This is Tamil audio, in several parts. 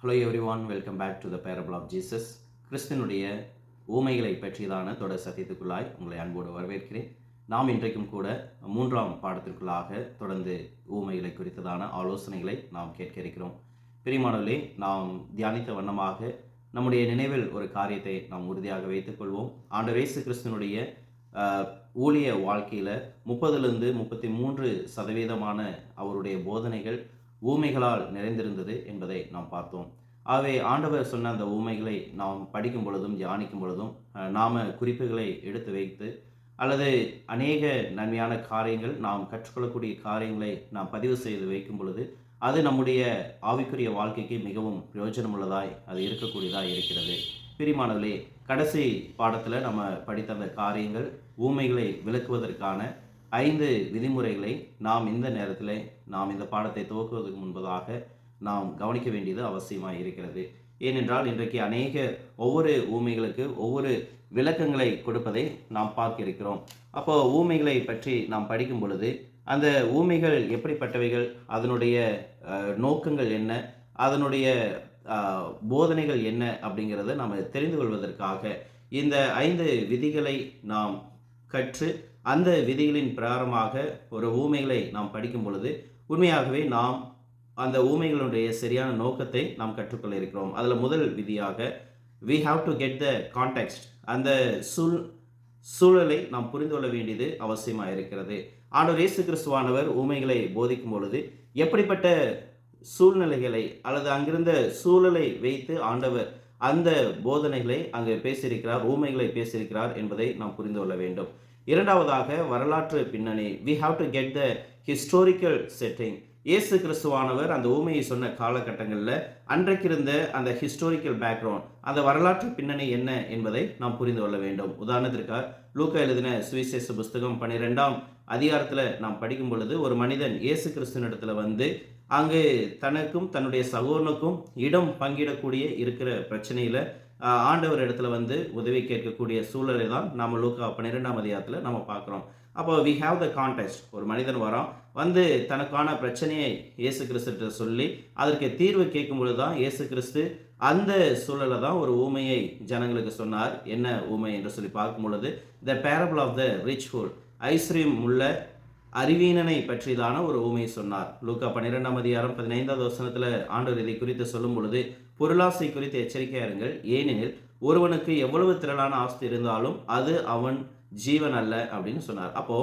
Hello everyone, welcome back to the parable of Jesus. கிறிஸ்தனுடைய ஊமைகளை பற்றியதான தொடர் சத்தியத்துக்குள்ளாய் உங்களை அன்போடு வரவேற்கிறேன். நாம் இன்றைக்கும் கூட மூன்றாம் பாடத்திற்குள்ளாக தொடர்ந்து ஊமைகளை குறித்ததான ஆலோசனைகளை நாம் கேட்க இருக்கிறோம். பிரியமானவர்களே, நாம் தியானித்த வண்ணமாக நம்முடைய நினைவில் ஒரு காரியத்தை நாம் உறுதியாக வைத்துக்கொள்வோம். ஆண்டவர் இயேசு கிறிஸ்தனுடைய ஊழிய வாழ்க்கையில் 30-33% அவருடைய போதனைகள் ஊமைகளால் நிறைந்திருந்தது என்பதை நாம் பார்த்தோம். ஆகவே ஆண்டவர் சொன்ன அந்த ஊமைகளை நாம் படிக்கும் பொழுதும் தியானிக்கும் பொழுதும் நாம் குறிப்புகளை எடுத்து வைத்து அல்லது அநேக நன்மையான காரியங்கள், நாம் கற்றுக்கொள்ளக்கூடிய காரியங்களை நாம் பதிவு செய்து வைக்கும் பொழுது அது நம்முடைய ஆவிக்குரிய வாழ்க்கைக்கு மிகவும் பிரயோஜனமுள்ளதாய் அது இருக்கக்கூடியதாக இருக்கிறது. பிரியமானவர்களே, கடைசி பாடத்தில் நம்ம படித்த அந்த காரியங்கள் ஊமைகளை விளக்குவதற்கான 5 விதிமுறைகளை நாம் இந்த நேரத்தில் நாம் இந்த பாடத்தை துவக்குவதற்கு முன்பதாக நாம் கவனிக்க வேண்டியது அவசியமாக இருக்கிறது. ஏனென்றால் இன்றைக்கு ஒவ்வொரு ஊமைகளுக்கு ஒவ்வொரு விளக்கங்களை கொடுப்பதை நாம் பார்க்க இருக்கிறோம். அப்போ ஊமைகளை பற்றி நாம் படிக்கும் பொழுது அந்த ஊமைகள் எப்படிப்பட்டவைகள், அதனுடைய நோக்கங்கள் என்ன, அதனுடைய போதனைகள் என்ன அப்படிங்கிறத நாம் தெரிந்து கொள்வதற்காக இந்த 5 விதிகளை நாம் கற்று அந்த விதிகளின் பிரகாரமாக ஒரு ஊமைகளை நாம் படிக்கும் பொழுது உண்மையாகவே நாம் அந்த ஊமைகளுடைய சரியான நோக்கத்தை நாம் கற்றுக்கொள்ள இருக்கிறோம். அதில் முதல் விதியாக we have to get the context, அந்த சூழலை நாம் புரிந்து கொள்ள வேண்டியது அவசியமாக இருக்கிறது. ஆண்டவர் இயேசு கிறிஸ்துவானவர் ஊமைகளை போதிக்கும் பொழுது எப்படிப்பட்ட சூழ்நிலைகளை அல்லது அங்கிருந்த சூழலை வைத்து ஆண்டவர் அந்த போதனைகளை அங்கு பேசியிருக்கிறார், ஊமைகளை பேசியிருக்கிறார் என்பதை நாம் புரிந்து கொள்ள வேண்டும். இரண்டாவதாக வரலாற்று பின்னணி, we have to get the historical setting. இயேசு கிறிஸ்துவானவர் அந்த ஊமையை சொன்ன காலகட்டங்களில் அன்றைக்கு இருந்த அந்த ஹிஸ்டோரிக்கல் பேக்ரவுண்ட், அந்த வரலாற்று பின்னணி என்ன என்பதை நாம் புரிந்து கொள்ள வேண்டும். உதாரணத்திற்காக லூக்கா எழுதின சுவிசேஷ புஸ்தகம் 12ஆம் அதிகாரத்தில் நாம் படிக்கும் பொழுது ஒரு மனிதன் இயேசு கிறிஸ்துவனிடத்தில் வந்து அங்கு தனக்கும் தன்னுடைய சகோதரனுக்கும் இடம் பங்கிடக்கூடிய இருக்கிற பிரச்சனையில் ஆண்டவர் இடத்துல வந்து உதவி கேட்கக்கூடிய சூழலை தான் நம்ம லூக்கா 12ஆம் அதிகாரத்தில் நம்ம பார்க்குறோம். அப்போ we have the context. ஒரு மனிதன் வரான், வந்து தனக்கான பிரச்சனையை இயேசு கிறிஸ்துகிட்ட சொல்லி அதற்கு தீர்வு கேட்கும் பொழுது தான் இயேசு கிறிஸ்து அந்த சூழலை தான் ஒரு ஊமையை ஜனங்களுக்கு சொன்னார். என்ன ஊமை என்று சொல்லி பார்க்கும் பொழுது the parable of the rich fool, ஐஸ்வர்யம் உள்ள அறிவீனனை பற்றிதான ஒரு ஊமையை சொன்னார். லூக்கா 12ஆம் அதிகாரம் 15வது வசனத்தில் ஆண்டவர் இதை குறித்து சொல்லும் பொழுது பொருளாசை குறித்து எச்சரிக்கையாக இருங்கள், ஏனெனில் ஒருவனுக்கு எவ்வளவு திரளான ஆஸ்தி இருந்தாலும் அது அவன் ஜீவன் அல்ல அப்படின்னு சொன்னார். அப்போ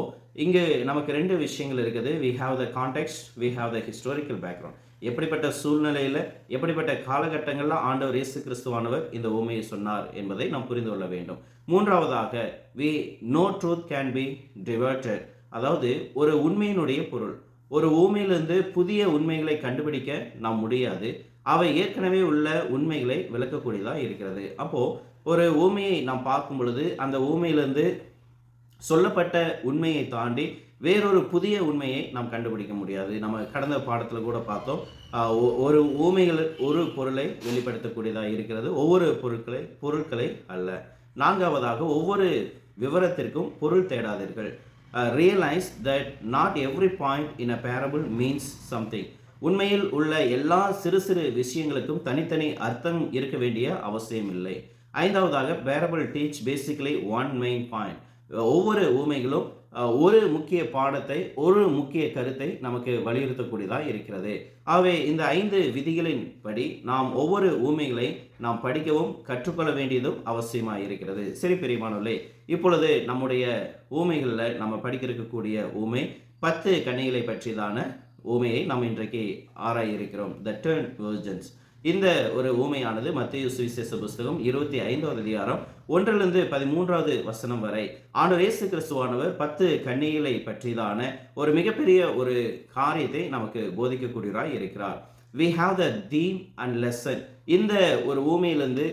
இங்கு நமக்கு 2 விஷயங்கள் இருக்குது. we have the context, we have the historical background. எப்படிப்பட்ட சூழ்நிலையில் எப்படிப்பட்ட காலகட்டங்களில் ஆண்டவர் இயேசு கிறிஸ்துவானவர் இந்த ஊமையை சொன்னார் என்பதை நாம் புரிந்து கொள்ள வேண்டும். மூன்றாவதாக we no truth can be diverted. அதாவது ஒரு உண்மையினுடைய பொருள், ஒரு ஊமையிலிருந்து புதிய உண்மைகளை கண்டுபிடிக்க நாம் முடியாது. அவை ஏற்கனவே உள்ள உண்மைகளை விளக்கக்கூடியதாக இருக்கிறது. அப்போது ஒரு ஊமையை நாம் பார்க்கும் பொழுது அந்த ஊமையிலிருந்து சொல்லப்பட்ட உண்மையை தாண்டி வேறொரு புதிய உண்மையை நாம் கண்டுபிடிக்க முடியாது. நம்ம கடந்த பாடத்தில் கூட பார்த்தோம், ஒரு ஊமைகள் ஒரு பொருளை வெளிப்படுத்தக்கூடியதாக இருக்கிறது, ஒவ்வொரு பொருட்களை அல்ல. நான்காவதாக ஒவ்வொரு விவரத்திற்கும் பொருள் தேடாதீர்கள். Realize that not every point in a parable means something. உண்மையில் உள்ள எல்லா சிறு சிறு விஷயங்களுக்கும் தனித்தனி அர்த்தம் இருக்க வேண்டிய அவசியம் இல்லை. ஐந்தாவதாக parable teach basically one main point. ஒவ்வொரு ஊமைகளும் ஒரு முக்கிய பாடத்தை, ஒரு முக்கிய கருத்தை நமக்கு வலியுறுத்தக்கூடியதாக இருக்கிறது. ஆகவே இந்த 5 விதிகளின் படி நாம் ஒவ்வொரு ஊமைகளை நாம் படிக்கவும் கற்றுக்கொள்ள வேண்டியதும் அவசியமாக இருக்கிறது. சரி பிரியமானவர்களே, இப்பொழுது நம்முடைய ஊமைகளில் நம்ம படிக்க இருக்கக்கூடிய ஊமை 10 கன்னிகளை பற்றியதான ஊமையை நாம் இன்றைக்கு ஆராய இருக்கிறோம். த 10 virgins. இந்த ஒரு ஊமையானது மத்தேயு சுவிசேஷ புஸ்தகம் 25வது அதிகாரம் 1-13வது வசனம் வரை ஆண்டவர் இயேசு கிறிஸ்துவானவர் 10 கன்னிகளை பற்றியதான ஒரு மிகப்பெரிய ஒரு காரியத்தை நமக்கு போதிக்கக்கூடியவராய் இருக்கிறார். we have the theme and lesson. இந்த ஒரு ஊமையிலிருந்து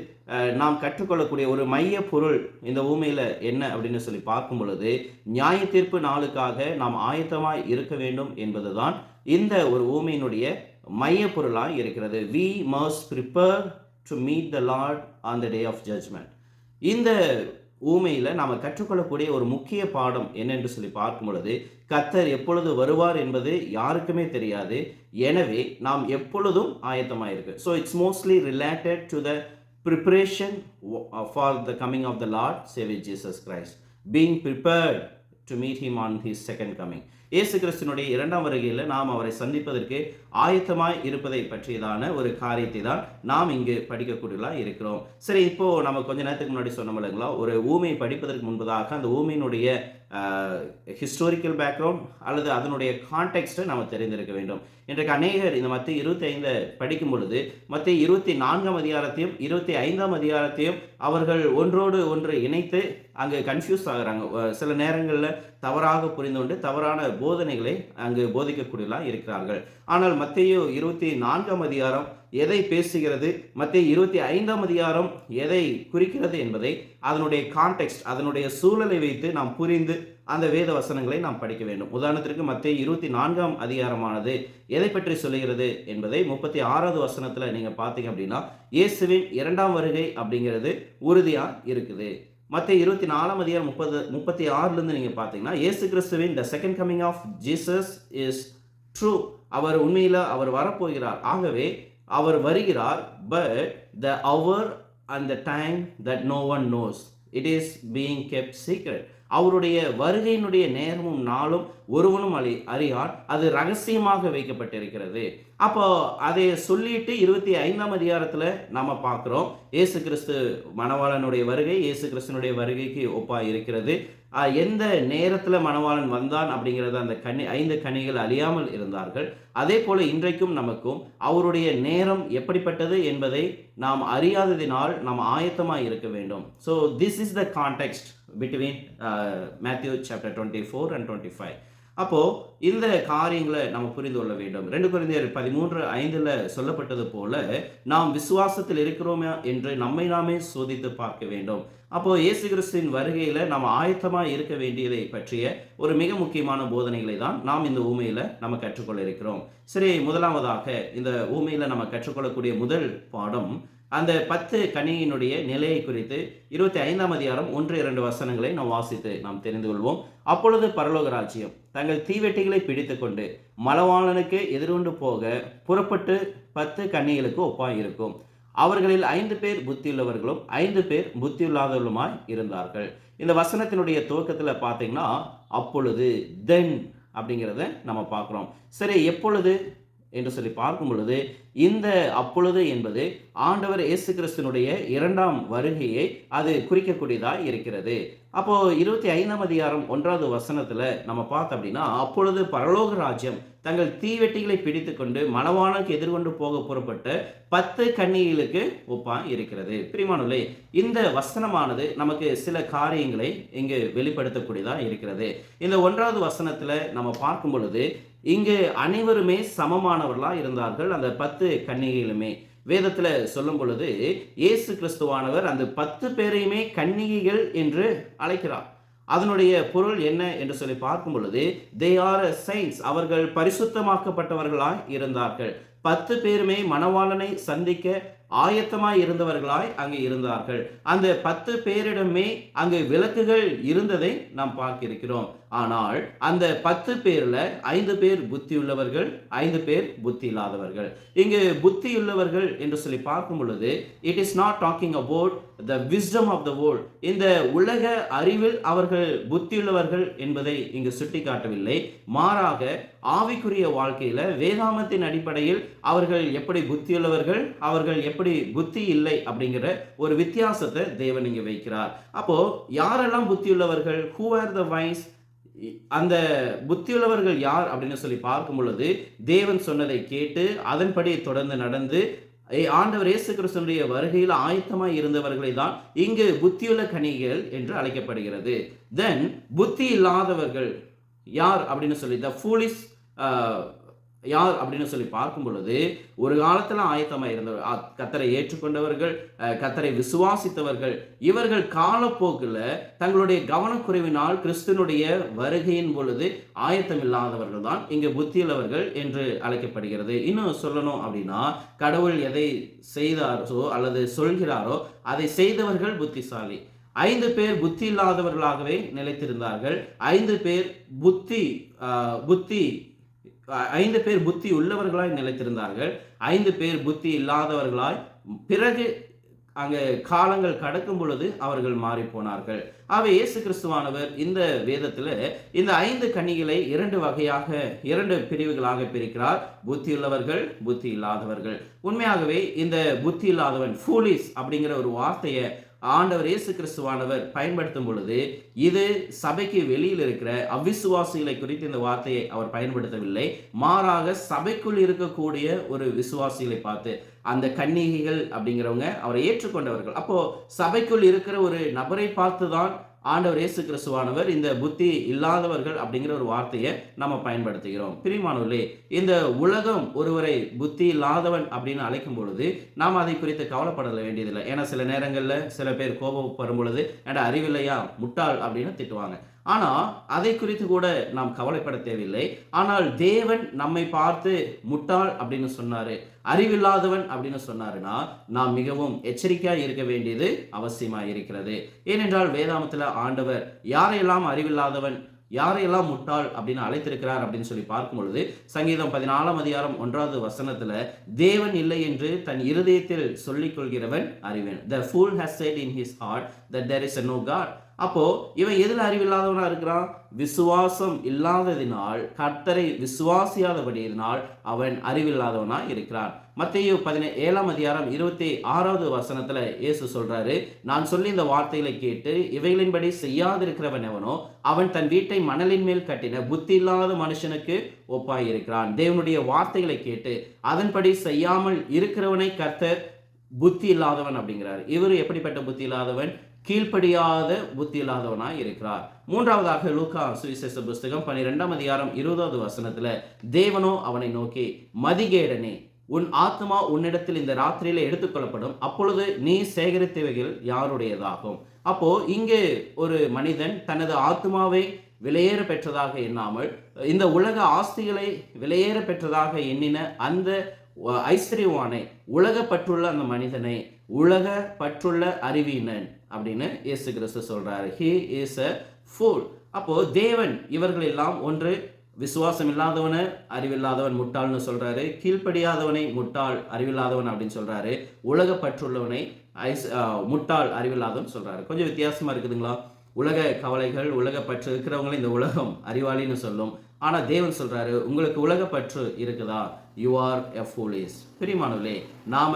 நாம் கற்றுக்கொள்ளக்கூடிய ஒரு மைய பொருள் இந்த ஊமையில் என்ன அப்படின்னு சொல்லி பார்க்கும் பொழுது நியாய தீர்ப்பு நாளுக்காக நாம் ஆயத்தமாய் இருக்க வேண்டும் என்பதுதான் இந்த ஒரு ஊமையினுடைய மைய பொருளாக இருக்கிறது. we must prepare to meet the Lord on the day of judgment. இந்த ஊமையில நாம கற்றுக்கொள்ளக்கூடிய ஒரு முக்கிய பாடம் என்னென்று சொல்லி பார்க்கும் பொழுது, கர்த்தர் எப்பொழுது வருவார் என்பது யாருக்குமே தெரியாது. எனவே நாம் எப்பொழுதும் ஆயத்தமாயிருக்கு. So it's mostly related to the preparation for the coming of the Lord Savior Jesus Christ. Being prepared to meet him on his second coming. இயேசு கிறிஸ்துவினுடைய இரண்டாம் வருகையில் நாம் அவரை சந்திப்பதற்கு ஆயத்தமாய் இருப்பதை பற்றியதான ஒரு காரியத்தை தான் நாம் இங்கு படிக்கக்கூடியலாம் இருக்கிறோம். சரி, இப்போ நம்ம கொஞ்ச நேரத்துக்கு முன்னாடி சொன்னோம் இல்லைங்களா, ஒரு ஊமையை படிப்பதற்கு முன்பதாக அந்த ஊமையினுடைய ஹிஸ்டாரிக்கல் பேக்ரவுண்ட் அல்லது அதனுடைய கான்டெக்ஸ்ட்டை நம்ம தெரிந்திருக்க வேண்டும். இன்றைக்கு அநேகர் இந்த மத்திய 25 படிக்கும் பொழுது மத்திய 24ஆம் அதிகாரத்தையும் 25ஆம் அதிகாரத்தையும் அவர்கள் ஒன்றோடு ஒன்று இணைத்து அங்கு கன்ஃபியூஸ் ஆகுறாங்க. சில நேரங்களில் தவறாக புரிந்து கொண்டு தவறான போதனைகளை அங்கு போதிக்கக்கூடியலாம் இருக்கிறார்கள். ஆனால் மத்தேயு 24ஆம் அதிகாரம் எதை பேசுகிறது, மத்தேயு 25ஆம் அதிகாரம் எதை குறிக்கிறது என்பதை அதனுடைய கான்டெக்ஸ்ட், அதனுடைய சூழலை வைத்து நாம் புரிந்து அந்த வேத வசனங்களை நாம் படிக்க வேண்டும். உதாரணத்திற்கு மத்தேயு 24ஆம் அதிகாரமானது எதை பற்றி சொல்லுகிறது என்பதை 36வது வசனத்தில் நீங்கள் பார்த்தீங்க அப்படின்னா, இயேசுவின் இரண்டாம் வருகை அப்படிங்கிறது உறுதியாக இருக்குது. மத்தேயு 24ஆம் அதிகாரம் 36லேருந்து நீங்கள் பார்த்தீங்கன்னா, இயேசு கிறிஸ்துவின் the second coming of Jesus is true. அவர் உண்மையில் அவர் வரப்போகிறார். ஆகவே அவர் வருகிறார். பட் த அவர் and the time that no one knows, it is being kept secret. அவருடைய வருகையினுடைய நேரமும் நாளும் ஒருவனும் அறியார், அது ரகசியமாக வைக்கப்பட்டிருக்கிறது. அப்போ அதை சொல்லிட்டு 25ஆம் அதிகாரத்தில் நம்ம பார்க்குறோம், இயேசு கிறிஸ்து மணவாளனுடைய வருகை இயேசு கிறிஸ்துனுடைய வருகைக்கு ஒப்பாக இருக்கிறது. எந்த நேரத்தில் மணவாளன் வந்தான் அப்படிங்கிறது அந்த 5 கனிகள் அழியாமல் இருந்தார்கள். அதே போல இன்றைக்கும் நமக்கும் அவருடைய நேரம் எப்படிப்பட்டது என்பதை நாம் அறியாததினால் நாம் ஆயத்தமாக இருக்க வேண்டும். So this is the context between Matthew chapter 24 and 25. அப்போது இந்த காரியங்களை நம்ம புரிந்து கொள்ள வேண்டும். 2 கொரிந்தியர் 13:5 சொல்லப்பட்டது போல நாம் விசுவாசத்தில் இருக்கிறோமா என்று நம்மை நாமே சோதித்து பார்க்க வேண்டும். அப்போது இயேசு கிறிஸ்துவின் வருகையில் நாம் ஆயத்தமாக இருக்க வேண்டியதை பற்றிய ஒரு மிக முக்கியமான போதனைகளை தான் நாம் இந்த ஊமையில் நம்ம கற்றுக்கொள்ள இருக்கிறோம். சரி, முதலாவதாக இந்த ஊமையில் நம்ம கற்றுக்கொள்ளக்கூடிய முதல் பாடம் அந்த 10 கனியினுடைய நிலையை குறித்து 25ஆம் அதிகாரம் 1-2 வசனங்களை நாம் வாசித்து நாம் தெரிந்து கொள்வோம். அப்பொழுது பரலோக ராஜ்யம் தங்கள் தீவெட்டிகளை பிடித்து கொண்டு மணவாளனுக்கு எதிர்கொண்டு போக புறப்பட்டு 10 கன்னிகளுக்கு ஒப்பாய் இருக்கும். அவர்களில் 5 பேர் புத்தியுள்ளவர்களும் 5 பேர் புத்தியில்லாதவர்களுமாய் இருந்தார்கள். இந்த வசனத்தினுடைய துவக்கத்தில் பார்த்தீங்கன்னா, அப்பொழுது தென் அப்படிங்கிறத நம்ம பார்க்குறோம். சரி, எப்பொழுது என்று சொல்லி பார்க்கும் பொழுது இந்த அப்பொழுது என்பது ஆண்டவர் இயேசு கிறிஸ்துனுடைய இரண்டாம் வருகையை அது குறிக்கக்கூடியதாக இருக்கிறது. அப்போ 25ஆம் அதிகாரம் 1வது வசனத்தில் நம்ம பார்த்தோம் அப்படின்னா, அப்பொழுது பரலோக ராஜ்யம் தங்கள் தீவெட்டிகளை பிடித்து கொண்டு மணவாளனுக்கு எதிர்கொண்டு போக புறப்பட்ட 10 கன்னிகளுக்கு ஒப்பாய் இருக்கிறது. பிரியமானவர்களே, இந்த வசனமானது நமக்கு சில காரியங்களை இங்கு வெளிப்படுத்தக்கூடியதாக இருக்கிறது. இந்த 1வது வசனத்தில் நம்ம பார்க்கும் பொழுது இங்கு அனைவருமே சமமானவர்களாக இருந்தார்கள். அந்த 10 கன்னிகைகளுமே வேதத்தில் சொல்லும் பொழுது இயேசு கிறிஸ்துவானவர் அந்த 10 பேரையுமே கன்னிகைகள் என்று அழைக்கிறார். அதனுடைய பொருள் என்ன என்று சொல்லி பார்க்கும் பொழுது they are saints, அவர்கள் பரிசுத்தமாக்கப்பட்டவர்களாய் இருந்தார்கள். 10 பேருமே மணவாளனை சந்திக்க ஆயத்தமாய் இருந்தவர்களாய் அங்கு இருந்தார்கள். அந்த 10 பேரிடமே அங்கு விளக்குகள் இருந்ததை நாம் பார்க்கிறோம். ஆனால் அந்த 10 பேர்ல 5 பேர் புத்தியுள்ளவர்கள், 5 பேர் புத்தி இல்லாதவர்கள். இங்கு புத்தியுள்ளவர்கள் என்று சொல்லி பார்க்கும் பொழுது it is not talking about the wisdom of the world. இந்த உலக அறிவில் அவர்கள் புத்தியுள்ளவர்கள் என்பதை இங்கு சுட்டிக்காட்டவில்லை. மாறாக ஆவிக்குரிய வாழ்க்கையில வேதாமத்தின் அடிப்படையில் அவர்கள் எப்படி புத்தியுள்ளவர்கள், அவர்கள் எப்படி புத்தி இல்லை அப்படிங்கிற ஒரு வித்தியாசத்தை தேவன் இங்கு வைக்கிறார். அப்போ யாரெல்லாம் புத்தியுள்ளவர்கள், who are the wise, அந்த புத்தியுள்ளவர்கள் யார் அப்படின்னு சொல்லி பார்க்கும் பொழுது தேவன் சொன்னதை கேட்டு அதன்படி தொடர்ந்து நடந்து ஆண்டவர் இயேசு கிறிஸ்துவினுடைய வருகையில் ஆயத்தமாய் இருந்தவர்களை தான் இங்கு புத்தியுள்ள கனிகள் என்று அழைக்கப்படுகிறது. தென் புத்தி இல்லாதவர்கள் யார் அப்படின்னு சொல்லி த ஃபூலிஷ் யார் அப்படின்னு சொல்லி பார்க்கும் பொழுது ஒரு காலத்தில் ஆயத்தமாக இருந்தவர், கர்த்தரை ஏற்றுக்கொண்டவர்கள், கர்த்தரை விசுவாசித்தவர்கள், இவர்கள் காலப்போக்கில் தங்களுடைய கவனக்குறைவினால் கிறிஸ்துவனுடைய வருகையின் பொழுது ஆயத்தம் இல்லாதவர்கள் தான் இங்கு புத்தியுள்ளவர்கள் என்று அழைக்கப்படுகிறது. இன்னும் சொல்லணும் அப்படின்னா, கடவுள் எதை செய்தாரோ அல்லது சொல்கிறாரோ அதை செய்தவர்கள் புத்திசாலி. 5 பேர் புத்தி இல்லாதவர்களாகவே நிலைத்திருந்தார்கள். 5 பேர் புத்தி புத்தி 5 பேர் புத்தி உள்ளவர்களாய் நிலைத்திருந்தார்கள். 5 பேர் புத்தி இல்லாதவர்களாய் பிறகு அங்கே காலங்கள் கடக்கும் பொழுது அவர்கள் மாறி போனார்கள். ஆகவே இயேசு கிறிஸ்துவானவர் இந்த வேதத்தில் இந்த 5 கன்னிகளை 2 வகையாக 2 பிரிவுகளாக பிரிக்கிறார். புத்தி உள்ளவர்கள், புத்தி இல்லாதவர்கள். உண்மையாகவே இந்த புத்தி இல்லாதவன் ஃபூலிஸ் அப்படிங்கிற ஒரு வார்த்தையை ஆண்டவர் இயேசு கிறிஸ்துவானவர் பயன்படுத்தும் பொழுது இது சபைக்கு வெளியில் இருக்கிற அவிசுவாசிகளை குறித்து இந்த வார்த்தையை அவர் பயன்படுத்தவில்லை. மாறாக சபைக்குள் இருக்கக்கூடிய ஒரு விசுவாசிகளை பார்த்து, அந்த கன்னிகைகள் அப்படிங்கிறவங்க அவரை ஏற்றுக்கொண்டவர்கள். அப்போ சபைக்குள் இருக்கிற ஒரு நபரை பார்த்து தான் ஆண்டவர் இயேசு கிறிஸ்துவானவர் இந்த புத்தி இல்லாதவர்கள் அப்படிங்கிற ஒரு வார்த்தையை நம்ம பயன்படுத்துகிறோம். பிரியமானவர்களே, இந்த உலகம் ஒருவரை புத்தி இல்லாதவன் அப்படின்னு அழைக்கும் பொழுது நாம் அதை குறித்து கவலைப்பட வேண்டியதில்லை. ஏன்னா சில நேரங்களில் சில பேர் கோபம் வரும் பொழுது ஏன்னா அறிவில்லையா, முட்டாள் அப்படின்னு திட்டுவாங்க. ஆனால் அதை குறித்து கூட நாம் கவலைப்பட தேவையில்லை. ஆனால் தேவன் நம்மை பார்த்து முட்டாள் அப்படின்னு சொன்னாரு, அறிவில்லாதவன் அப்படின்னு சொன்னாருன்னா நாம் மிகவும் எச்சரிக்கையாக இருக்க வேண்டியது அவசியமாக இருக்கிறது. ஏனென்றால் வேதாமத்தில் ஆண்டவர் யாரையெல்லாம் அறிவில்லாதவன், யாரையெல்லாம் முட்டாள் அப்படின்னு அழைத்திருக்கிறார் அப்படின்னு சொல்லி பார்க்கும் பொழுது சங்கீதம் 14:1 தேவன் இல்லை என்று தன் இருதயத்தில் சொல்லிக் கொள்கிறவன் அறிவன். The fool has said in his heart that there is no God. அப்போ இவன் எதில் அறிவில்லாதவனா இருக்கிறான்? விசுவாசம் இல்லாததினால், கர்த்தரை விசுவாசியாதபடியினால் அவன் அறிவில்லாதவனா இருக்கிறான். மத்தேயு 7:26 இயேசு சொல்றாரு, நான் சொல்லி இந்த வார்த்தைகளை கேட்டு இவைகளின்படி செய்யாதிருக்கிறவன் எவனோ அவன் தன் வீட்டை மணலின் மேல் கட்டின புத்தி இல்லாத மனுஷனுக்கு ஒப்பாய் இருக்கிறான். தேவனுடைய வார்த்தைகளை கேட்டு அதன்படி செய்யாமல் இருக்கிறவனை கர்த்தர் புத்தி இல்லாதவன் அப்படிங்கிறார். இவர் எப்படிப்பட்ட புத்தி இல்லாதவன்? கீழ்ப்படியாத புத்தி இல்லாதவனாய் இருக்கிறார். மூன்றாவதாக லூக்கா சுவிசேஷ புஸ்தகம் 12:20 தேவனோ அவனை நோக்கி, மதிகேடனே, உன் ஆத்மா உன்னிடத்தில் இந்த ராத்திரியில எடுத்துக்கொள்ளப்படும், அப்பொழுது நீ சேகரித்தவைகள் யாருடையதாகும். அப்போ இங்கே ஒரு மனிதன் தனது ஆத்மாவை விலையேற பெற்றதாக எண்ணாமல் இந்த உலக ஆஸ்திகளை விலையேற பெற்றதாக எண்ணின அந்த ஐஸ்வர்யவானை, உலக பற்றுள்ள அந்த மனிதனை உலக பற்றுள்ள அறிவினன் அப்படின்னு இயேசு கிறிஸ்து சொல்றாரு. He is a fool. அப்போ தேவன் இவர்கள் எல்லாம் ஒன்று விசுவாசம் இல்லாதவனை அறிவில்லாதவன் முட்டாள்னு சொல்றாரு, கீழ்ப்படியாதவனை முட்டாள் அறிவில்லாதவன் அப்படின்னு சொல்றாரு, உலக பற்றுள்ளவனை முட்டாள் அறிவில்லாதவன் சொல்றாரு. கொஞ்சம் வித்தியாசமா இருக்குதுங்களா? உலக கவலைகள், உலக பற்று இருக்கிறவங்களை இந்த உலகம் அறிவாளின்னு சொல்லும். ஆனால் தேவன் சொல்றாரு, உங்களுக்கு உலக பற்று இருக்குதா? You are a foolish. பிரியமானவர்களே, நாம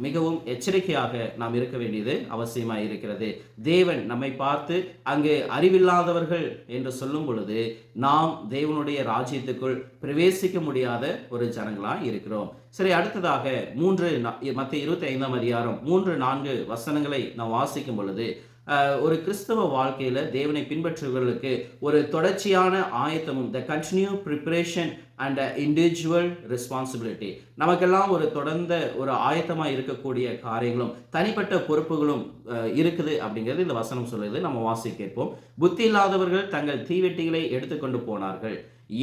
மிகவும் எச்சரிக்கையாக நாம் இருக்க வேண்டியது அவசியமாக இருக்கிறது. தேவன் நம்மை பார்த்து அங்கே அறிவில்லாதவர்கள் என்று சொல்லும் பொழுது நாம் தேவனுடைய ராஜ்யத்துக்குள் பிரவேசிக்க முடியாத ஒரு ஜனங்களாக இருக்கிறோம். சரி, அடுத்ததாக மத்தேயு 25:3-4 நாம் வாசிக்கும் பொழுது ஒரு கிறிஸ்தவ வாழ்க்கையில் தேவனை பின்பற்றுவர்களுக்கு ஒரு தொடர்ச்சியான ஆயத்தமும், the continue preparation and individual responsibility, நமக்கெல்லாம் ஒரு தொடர்ந்த ஒரு ஆயத்தமாக இருக்கக்கூடிய காரியங்களும் தனிப்பட்ட பொறுப்புகளும் இருக்குது அப்படிங்கிறது இந்த வசனம் சொல்லுது. நம்ம வாசி கேட்போம். புத்தி இல்லாதவர்கள் தங்கள் தீவெட்டிகளை எடுத்துக்கொண்டு போனார்கள்,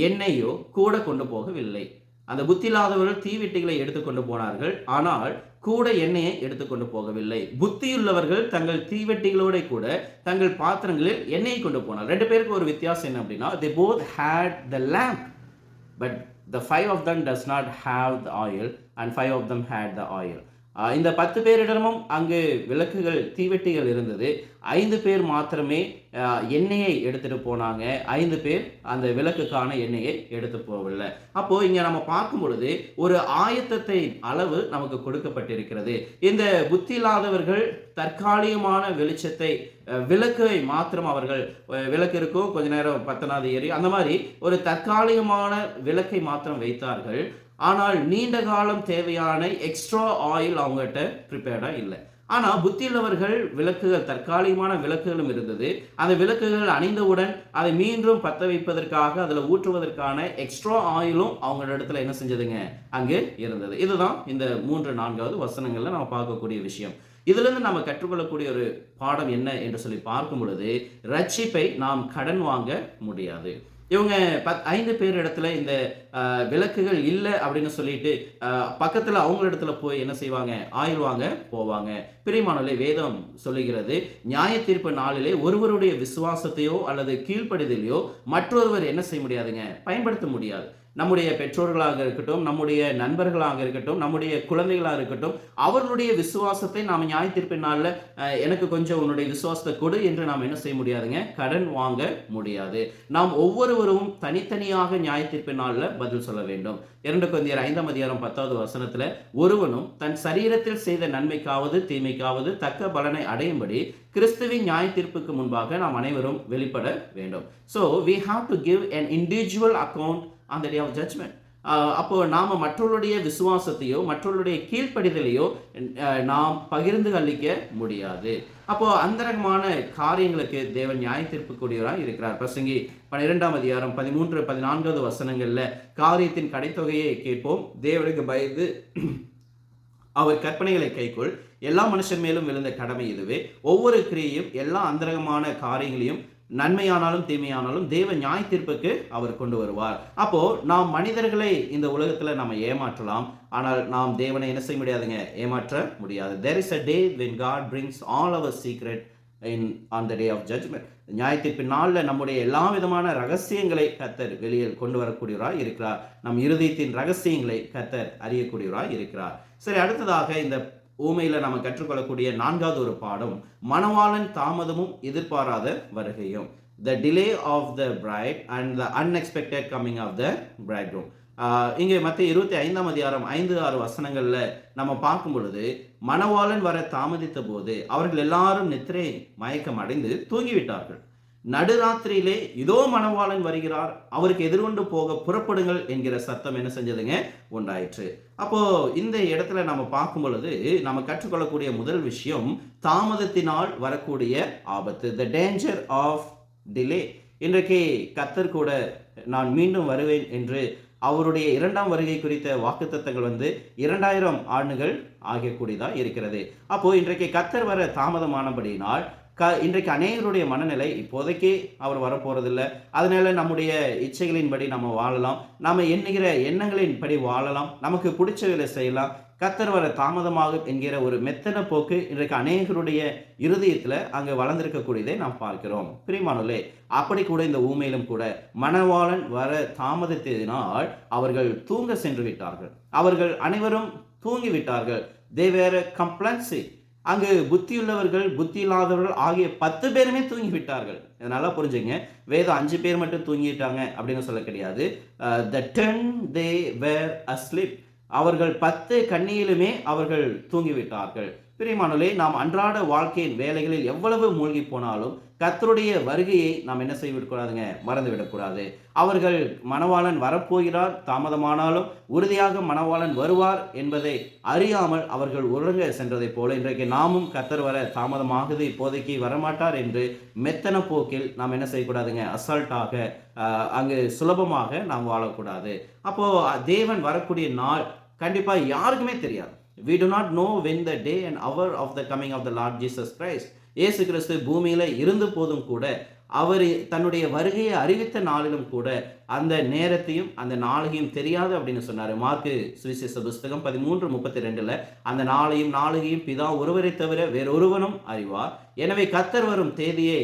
எண்ணெயோ கூட கொண்டு போகவில்லை. அந்த புத்தி இல்லாதவர்கள் தீவெட்டிகளை எடுத்துக்கொண்டு போனார்கள், ஆனால் கூட எண்ணெயை எடுத்துக்கொண்டு போகவில்லை. புத்தியுள்ளவர்கள் தங்கள் தீவெட்டிகளோட கூட தங்கள் பாத்திரங்களில் எண்ணெயை கொண்டு போனார். 2 பேருக்கு ஒரு வித்தியாசம் என்ன அப்படின்னா, they both had the lamp but the 5 of them does not have the oil and 5 of them had the oil. இந்த 10 பேரிடமும் அங்கு விளக்குகள், தீவெட்டிகள் இருந்தது. 5 பேர் மாத்திரமே எண்ணெயை எடுத்துட்டு போனாங்க. 5 பேர் அந்த விளக்குக்கான எண்ணெயை எடுத்து போகவில்லை. அப்போ இங்க நம்ம பார்க்கும் பொழுது ஒரு ஆயத்தத்தை அளவு நமக்கு கொடுக்கப்பட்டிருக்கிறது. இந்த புத்தி இல்லாதவர்கள் தற்காலிகமான வெளிச்சத்தை, விளக்கை மாத்திரம் அவர்கள், விளக்கு இருக்கும், கொஞ்ச நேரம் 10வது ஏறி அந்த மாதிரி ஒரு தற்காலிகமான விளக்கை மாத்திரம் வைத்தார்கள். ஆனால் நீண்ட காலம் தேவையான எக்ஸ்ட்ரா ஆயில் அவங்ககிட்ட ப்ரிப்பேர்டாக இல்லை. ஆனால் புத்தியுள்ளவர்கள் விளக்குகள், தற்காலிகமான விளக்குகளும் இருந்தது. அந்த விளக்குகள் அணிந்தவுடன் அதை மீண்டும் பற்ற வைப்பதற்காக அதில் ஊற்றுவதற்கான எக்ஸ்ட்ரா ஆயிலும் அவங்க இடத்துல என்ன செஞ்சதுங்க, அங்கே இருந்தது. இதுதான் இந்த 3-4வது வசனங்களில் நம்ம பார்க்கக்கூடிய விஷயம். இதிலிருந்து நம்ம கற்றுக்கொள்ளக்கூடிய ஒரு பாடம் என்ன என்று சொல்லி பார்க்கும் பொழுது, ரட்சிப்பை நாம் கடன் வாங்க முடியாது. இவங்க 5 பேர் இடத்துல இந்த விளக்குகள் இல்ல அப்படின்னு சொல்லிட்டு, பக்கத்துல அவங்க இடத்துல போய் என்ன செய்வாங்க? ஆயிடுவாங்க, போவாங்க. பிரியமானவர்களே, வேதம் சொல்லுகிறது, நியாயத்தீர்ப்பு நாளிலே ஒருவருடைய விசுவாசத்தையோ அல்லது கீழ்ப்படிதலையோ மற்றொருவர் என்ன செய்ய முடியாதுங்க? பயன்படுத்த முடியாது. நம்முடைய பெற்றோர்களாக இருக்கட்டும், நம்முடைய நண்பர்களாக இருக்கட்டும், நம்முடைய குழந்தைகளாக இருக்கட்டும், அவர்களுடைய விசுவாசத்தை நாம நியாயத்தீர்ப்பின் நாள்ல எனக்கு கொஞ்சம் உன்னுடைய விசுவாசத்தை கொடு என்று நாம் என்ன செய்ய முடியாதுங்க? கடன் வாங்க முடியாது. நாம் ஒவ்வொருவரும் தனித்தனியாக நியாயத்தீர்ப்பின் நாள்ல பதில் சொல்ல வேண்டும். 2 கொரிந்தியர் 5ஆம் அதிகாரம் 10வது வசனத்துல, ஒருவனும் தன் சரீரத்தில் செய்த நன்மைக்காவது தீமைக்காவது தக்க பலனை அடையும்படி கிறிஸ்துவின் நியாயத்தீர்ப்புக்கு முன்பாக நாம் அனைவரும் வெளிப்பட வேண்டும். So we have to give an individual account on the day of judgment. அப்போ நாம மற்றவர்களுடைய விசுவாசத்தையோ மற்றவர்களுடைய கீழ்ப்படிதலையோ நாம் பகிர்ந்து அளிக்க முடியாது. அப்போ அந்தரங்கமான காரியங்களுக்கு தேவன் நியாயத்தீர்ப்புக்கூடியவராக இருக்கிறார். பிரசங்கி 12ஆம் அதிகாரம் 13, 14வது வசனங்கள்ல காரியத்தின் கடைத்தொகையை கேட்போம், தேவனுக்கு பயந்து அவர் கற்பனைகளை கைக்கொள், எல்லா மனுஷன் மேலும் விழுந்த கடமை இதுவே, ஒவ்வொரு கிரியையும் எல்லா அந்தரங்கமான காரியங்களையும் நன்மையானாலும் தீமையானாலும் தேவ நியாயத்தீர்ப்புக்கு அவர் கொண்டு வருவார். அப்போ நாம் மனிதர்களை இந்த உலகத்துல நம்ம ஏமாற்றலாம், ஆனால் நாம் தேவனை என்ன செய்ய முடியாதுங்க? ஏமாற்ற முடியாது. There is a day when God brings all our secret on the day of judgment. நியாயத்தீர்ப்பின் நாள்ல நம்முடைய எல்லா விதமான ரகசியங்களை கர்த்தர் வெளியே கொண்டு வரக்கூடியவராய் இருக்கிறார். நம் இருதயத்தின் ரகசியங்களை கர்த்தர் அறியக்கூடியவராய் இருக்கிறார். சரி, அடுத்ததாக இந்த ஊமையில நம்ம கற்றுக்கொள்ளக்கூடிய 4வது ஒரு பாடம், மணவாளன் தாமதமும் எதிர்பாராத வருகையும். The delay of the bride and the unexpected coming of the bridegroom. இங்கே மத்தேயு 25ஆம் அதிகாரம் 5, 6 வசனங்கள்ல நம்ம பார்க்கும் பொழுது, மணவாளன் வர தாமதித்த போது அவர்கள் எல்லாரும் நித்திரை மயக்கம் அடைந்து தூங்கிவிட்டார்கள். நடுராத்திரியிலே இதோ மணவாளன் வருகிறார், அவருக்கு எதிர்கொண்டு போக புறப்படுங்கள் என்கிற சத்தம் என்ன செஞ்சதுங்க? உண்டாயிற்று. அப்போ இந்த இடத்துல நம்ம பார்க்கும் பொழுது நம்ம கற்றுக்கொள்ளக்கூடிய முதல் விஷயம், தாமதத்தினால் வரக்கூடிய ஆபத்து. The danger of delay. இன்றைக்கு கர்த்தர் கூட நான் மீண்டும் வருவேன் என்று அவருடைய 2ஆம் வருகை குறித்த வாக்குத்தத்தங்கள் 2000 ஆண்டுகள் ஆகக்கூடியதா இருக்கிறது. அப்போ இன்றைக்கு கர்த்தர் வர தாமதமானபடியினால் இன்றைக்கு அநேகருடைய மனநிலை, இப்போதைக்கு அவர் வரப்போறதில்லை, அதனால நம்முடைய இச்சைகளின்படி நம்ம வாழலாம், நம்ம எண்ணுகிற எண்ணங்களின்படி வாழலாம், நமக்கு பிடிச்சவர்களை செய்யலாம், கர்த்தர் வர தாமதமாகும் என்கிற ஒரு மெத்தன போக்கு இன்றைக்கு அநேகருடைய இருதயத்தில் அங்கே வளர்ந்திருக்கக்கூடியதை நாம் பார்க்கிறோம். பிரியமானவர்களே, அப்படி கூட இந்த ஊமையிலும் கூட மணவாளன் வர தாமதித்ததினால் அவர்கள் தூங்க சென்று விட்டார்கள். அவர்கள் அனைவரும் தூங்கிவிட்டார்கள். They were compulsive. அங்கு புத்தியுள்ளவர்கள் புத்தி இல்லாதவர்கள் ஆகிய 10 பேருமே தூங்கி விட்டார்கள். இதனால புரிஞ்சுங்க, வேதம் 5 பேர் மட்டும் தூங்கிட்டாங்க அப்படின்னு சொல்ல கிடையாது. The 10 they were asleep. அவர்கள் 10 கன்னியிலுமே அவர்கள் தூங்கிவிட்டார்கள். பிரியமானவர்களே, நாம் அன்றாட வாழ்க்கையின் வேலைகளில் எவ்வளவு மூழ்கி போனாலும் கர்த்தருடைய வருகையை நாம் என்ன செய்யக்கூடாதுங்க? மறந்து விடக்கூடாது. அவர்கள் மணவாளன் வரப்போகிறார், தாமதமானாலும் உறுதியாக மணவாளன் வருவார் என்பதை அறியாமல் அவர்கள் உறங்க சென்றதை போல இன்றைக்கு நாமும் கர்த்தர் வர தாமதமாகுது, இப்போதைக்கு வரமாட்டார் என்று மெத்தன போக்கில் நாம் என்ன செய்யக்கூடாதுங்க? அசால்ட்டாக அங்கு சுலபமாக நாம் வாழக்கூடாது. அப்போ தேவன் வரக்கூடிய நாள் கண்டிப்பா யாருக்குமே தெரியாது. We do not know when the day and hour of the coming of the Lord Jesus Christ. இயேசு கிறிஸ்து பூமியில இருந்த போதும் கூட, அவர் தன்னுடைய வருகையை அறிவித்த நாளிலும் கூட அந்த நேரத்தையும் அந்த நாளையும் தெரியாது அப்படின்னு சொன்னார். மார்க்கு சுவிசேஷ புஸ்தகம் 13:32 அந்த நாளையும் பிதா ஒருவரை தவிர வேறொருவனும் அறிவார். எனவே கர்த்தர் வரும் தேதியை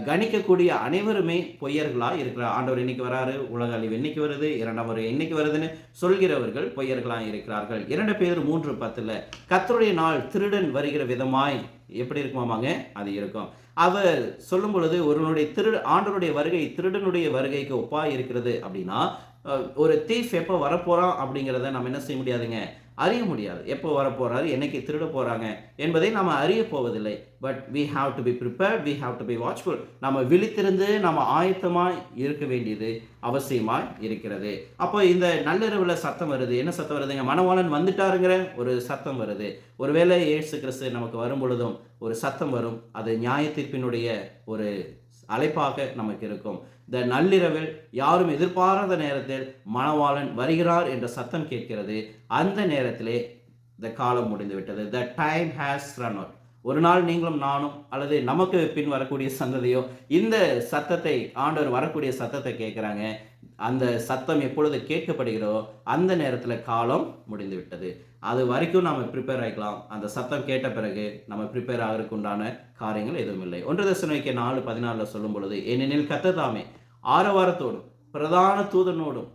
கணிக்கக்கூடிய அனைவருமே பொய்யர்களா இருக்கிறார். ஆண்டவர் இன்னைக்கு வராரு, உலக அழிவு இன்னைக்கு வருது, 2ஆம் வருகை இன்னைக்கு வருதுன்னு சொல்கிறவர்கள் பொய்யர்களா இருக்கிறார்கள். 2 பேர் 3:10 கர்த்தருடைய நாள் திருடன் வருகிற விதமாய் எப்படி இருக்குமாமாங்க? அது இருக்கும். அவர் சொல்லும் பொழுது ஒருவனுடைய ஆண்டவருடைய வருகை திருடனுடைய வருகைக்கு ஒப்பாய் இருக்கிறது அப்படின்னா, ஒரு தீஃப் எப்போ வரப்போறான் அப்படிங்கிறத நம்ம என்ன செய்ய முடியாதுங்க? அறிய முடியாது. எப்போ வரப்போறாரு, என்னைக்கு திருட போறாங்க என்பதை நாம் அறிய போவதில்லை. But we have to be prepared, we have to be watchful. நம்ம விழித்திருந்து நம்ம ஆயத்தமாய் இருக்க வேண்டியது அவசியமாய் இருக்கிறது. அப்போ இந்த நள்ளிரவுல சத்தம் வருது. என்ன சத்தம் வருதுங்க? மணவாளன் வந்துட்டாருங்கிற ஒரு சத்தம் வருது. ஒருவேளை இயேசு கிறிஸ்து நமக்கு வரும் பொழுதும் ஒரு சத்தம் வரும். அது நியாயத்தீர்ப்பினுடைய ஒரு அழைப்பாக நமக்கு இருக்கும். இந்த நள்ளிரவில் யாரும் எதிர்பாராத நேரத்தில் மணவாளன் வருகிறார் என்ற சத்தம் கேட்கிறது. அந்த நேரத்திலே இந்த காலம் முடிந்து விட்டது. The time has run out. ஒரு நாள் நீங்களும் நானும் அல்லது நமக்கு பின் வரக்கூடிய சந்ததியோ இந்த சத்தத்தை, ஆண்டவர் வரக்கூடிய சத்தத்தை கேட்குறாங்க. அந்த சத்தம் எப்பொழுது கேட்கப்படுகிறதோ அந்த நேரத்தில் காலம் முடிந்து விட்டது. அது வரைக்கும் நாம ப்ரிப்பேர் ஆகிக்கலாம். அந்த சத்தம் கேட்ட பிறகு நம்ம ப்ரிப்பேர் ஆகிறதுக்கு உண்டான காரியங்கள் எதுவும் இல்லை. 1 தெசலோனிக்கேயர் 4:14 சொல்லும் பொழுது, ஏனெனில் கர்த்தர் தாமே ஆரவாரத்தோடும் பிரதான தூதனோடும்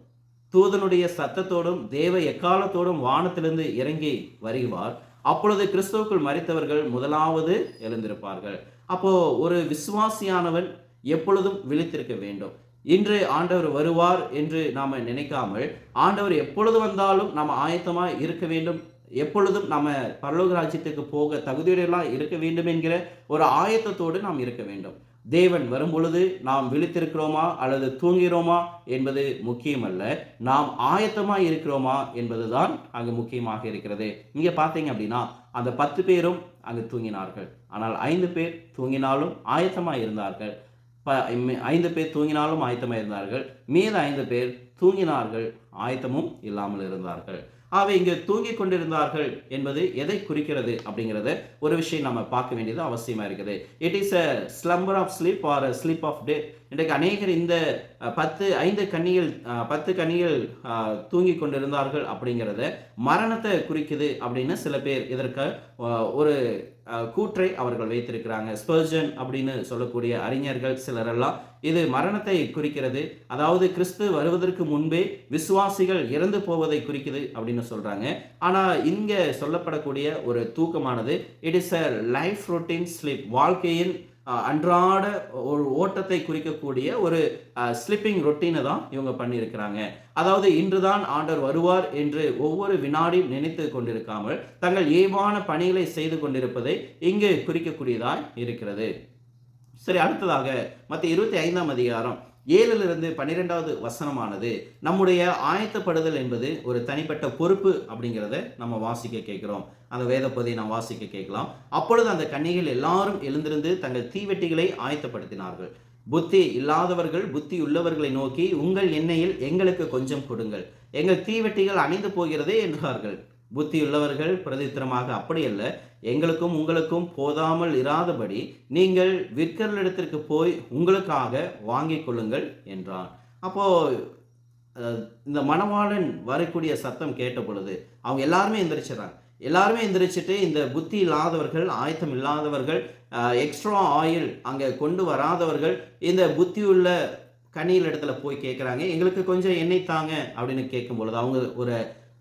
தூதனுடைய சத்தத்தோடும் தேவ எக்காலத்தோடும் வானத்திலிருந்து இறங்கி வருவார். அப்பொழுது கிறிஸ்துவுக்குள் மரித்தவர்கள் முதலாவது எழுந்திருப்பார்கள். அப்போ ஒரு விசுவாசியானவன் எப்பொழுதும் விழித்திருக்க வேண்டும். இன்று ஆண்டவர் வருவார் என்று நாம நினைக்காமல், ஆண்டவர் எப்பொழுது வந்தாலும் நாம் ஆயத்தமாய் இருக்க வேண்டும், எப்பொழுதும் நம்ம பரலோக ராஜ்யத்துக்கு போக தகுதியுடையவர்களாய் இருக்க வேண்டும் என்கிற ஒரு ஆயத்தத்தோடு நாம் இருக்க வேண்டும். தேவன் வரும்பொழுது நாம் விழித்திருக்கிறோமா அல்லது தூங்கிறோமா என்பது முக்கியமல்ல, நாம் ஆயத்தமாய் இருக்கிறோமா என்பதுதான் அங்கு முக்கியமாக இருக்கிறது. இங்கே பார்த்தீங்க அப்படின்னா அந்த 10 பேரும் அங்கு தூங்கினார்கள். ஆனால் 5 பேர் தூங்கினாலும் ஆயத்தமாய் இருந்தார்கள். 5 பேர் தூங்கினாலும் ஆயத்தமாக இருந்தார்கள். மீத 5 பேர் தூங்கினார்கள், ஆயத்தமும் இல்லாமல் இருந்தார்கள். ஆகவே இங்கு தூங்கிக் கொண்டிருந்தார்கள் என்பது எதை குறிக்கிறது அப்படிங்கிறத ஒரு விஷயம் நம்ம பார்க்க வேண்டியது அவசியமா இருக்குது. It is a slumber of sleep or sleep of death. இன்றைக்கு அநேகர் இந்த 10 கன்னிகள் தூங்கி கொண்டிருந்தார்கள் அப்படிங்கிறத மரணத்தை குறிக்குது அப்படின்னு சில பேர் இதற்கு ஒரு கூற்றை அவர்கள் வைத்திருக்கிறாங்க. ஸ்பர்ஜன் அப்படின்னு சொல்லக்கூடிய அறிஞர்கள் சிலரெல்லாம் இது மரணத்தை குறிக்கிறது, அதாவது கிறிஸ்து வருவதற்கு முன்பே விசுவாசிகள் இறந்து போவதை குறிக்குது அப்படின்னு சொல்றாங்க. ஆனா இங்க சொல்லப்படக்கூடிய ஒரு தூக்கமானது it is a life routine sleep, வாழ்க்கையின் அன்றாட ஒரு ஓட்டத்தை குறிக்கக்கூடிய ஒரு ஸ்லிப்பிங் ரொட்டீனை தான் இவங்க பண்ணியிருக்கிறாங்க. அதாவது இன்றுதான் ஆண்டவர் வருவார் என்று ஒவ்வொரு வினாடியும் நினைத்து கொண்டிருக்காமல் தங்கள் ஏவான பணிகளை செய்து கொண்டிருப்பதை இங்கு குறிக்கக்கூடியதாய் இருக்கிறது. சரி, அடுத்ததாக மத்திய 25ஆம் அதிகாரம் 7லிருந்து 12வது வசனமானது நம்முடைய ஆயத்தப்படுதல் என்பது ஒரு தனிப்பட்ட பொறுப்பு அப்படிங்கிறத நம்ம வாசிக்க கேட்கிறோம். அந்த வேத பகுதியை நாம் வாசிக்க கேட்கலாம். அப்பொழுது அந்த கன்னிகள் எல்லாரும் எழுந்திருந்து தங்கள் தீவெட்டிகளை ஆயத்தப்படுத்தினார்கள். புத்தி இல்லாதவர்கள் புத்தி உள்ளவர்களை நோக்கி, உங்கள் எண்ணெயில் எங்களுக்கு கொஞ்சம் கொடுங்கள், எங்கள் தீவெட்டிகள் அணைந்து போகிறதே என்றார்கள். புத்தியுள்ளவர்கள் பிரதித்திரமாக, அப்படியல்ல, எங்களுக்கும் உங்களுக்கும் போதாமல் இராதபடி நீங்கள் விற்கிறவரிடத்திற்கு போய் உங்களுக்காக வாங்கிக் கொள்ளுங்கள் என்றான். அப்போ இந்த மணவாளன் வரக்கூடிய சத்தம் கேட்ட பொழுது அவங்க எல்லாருமே எந்திரிச்சிடறாங்க. எல்லாருமே எந்திரிச்சிட்டு இந்த புத்தி இல்லாதவர்கள், ஆயத்தம் இல்லாதவர்கள், எக்ஸ்ட்ரா ஆயில் அங்கே கொண்டு வராதவர்கள் இந்த புத்தியுள்ள கனியில் இடத்துல போய் கேட்குறாங்க, எங்களுக்கு கொஞ்சம் எண்ணெய் தாங்க அப்படின்னு கேட்கும் பொழுது அவங்க ஒரு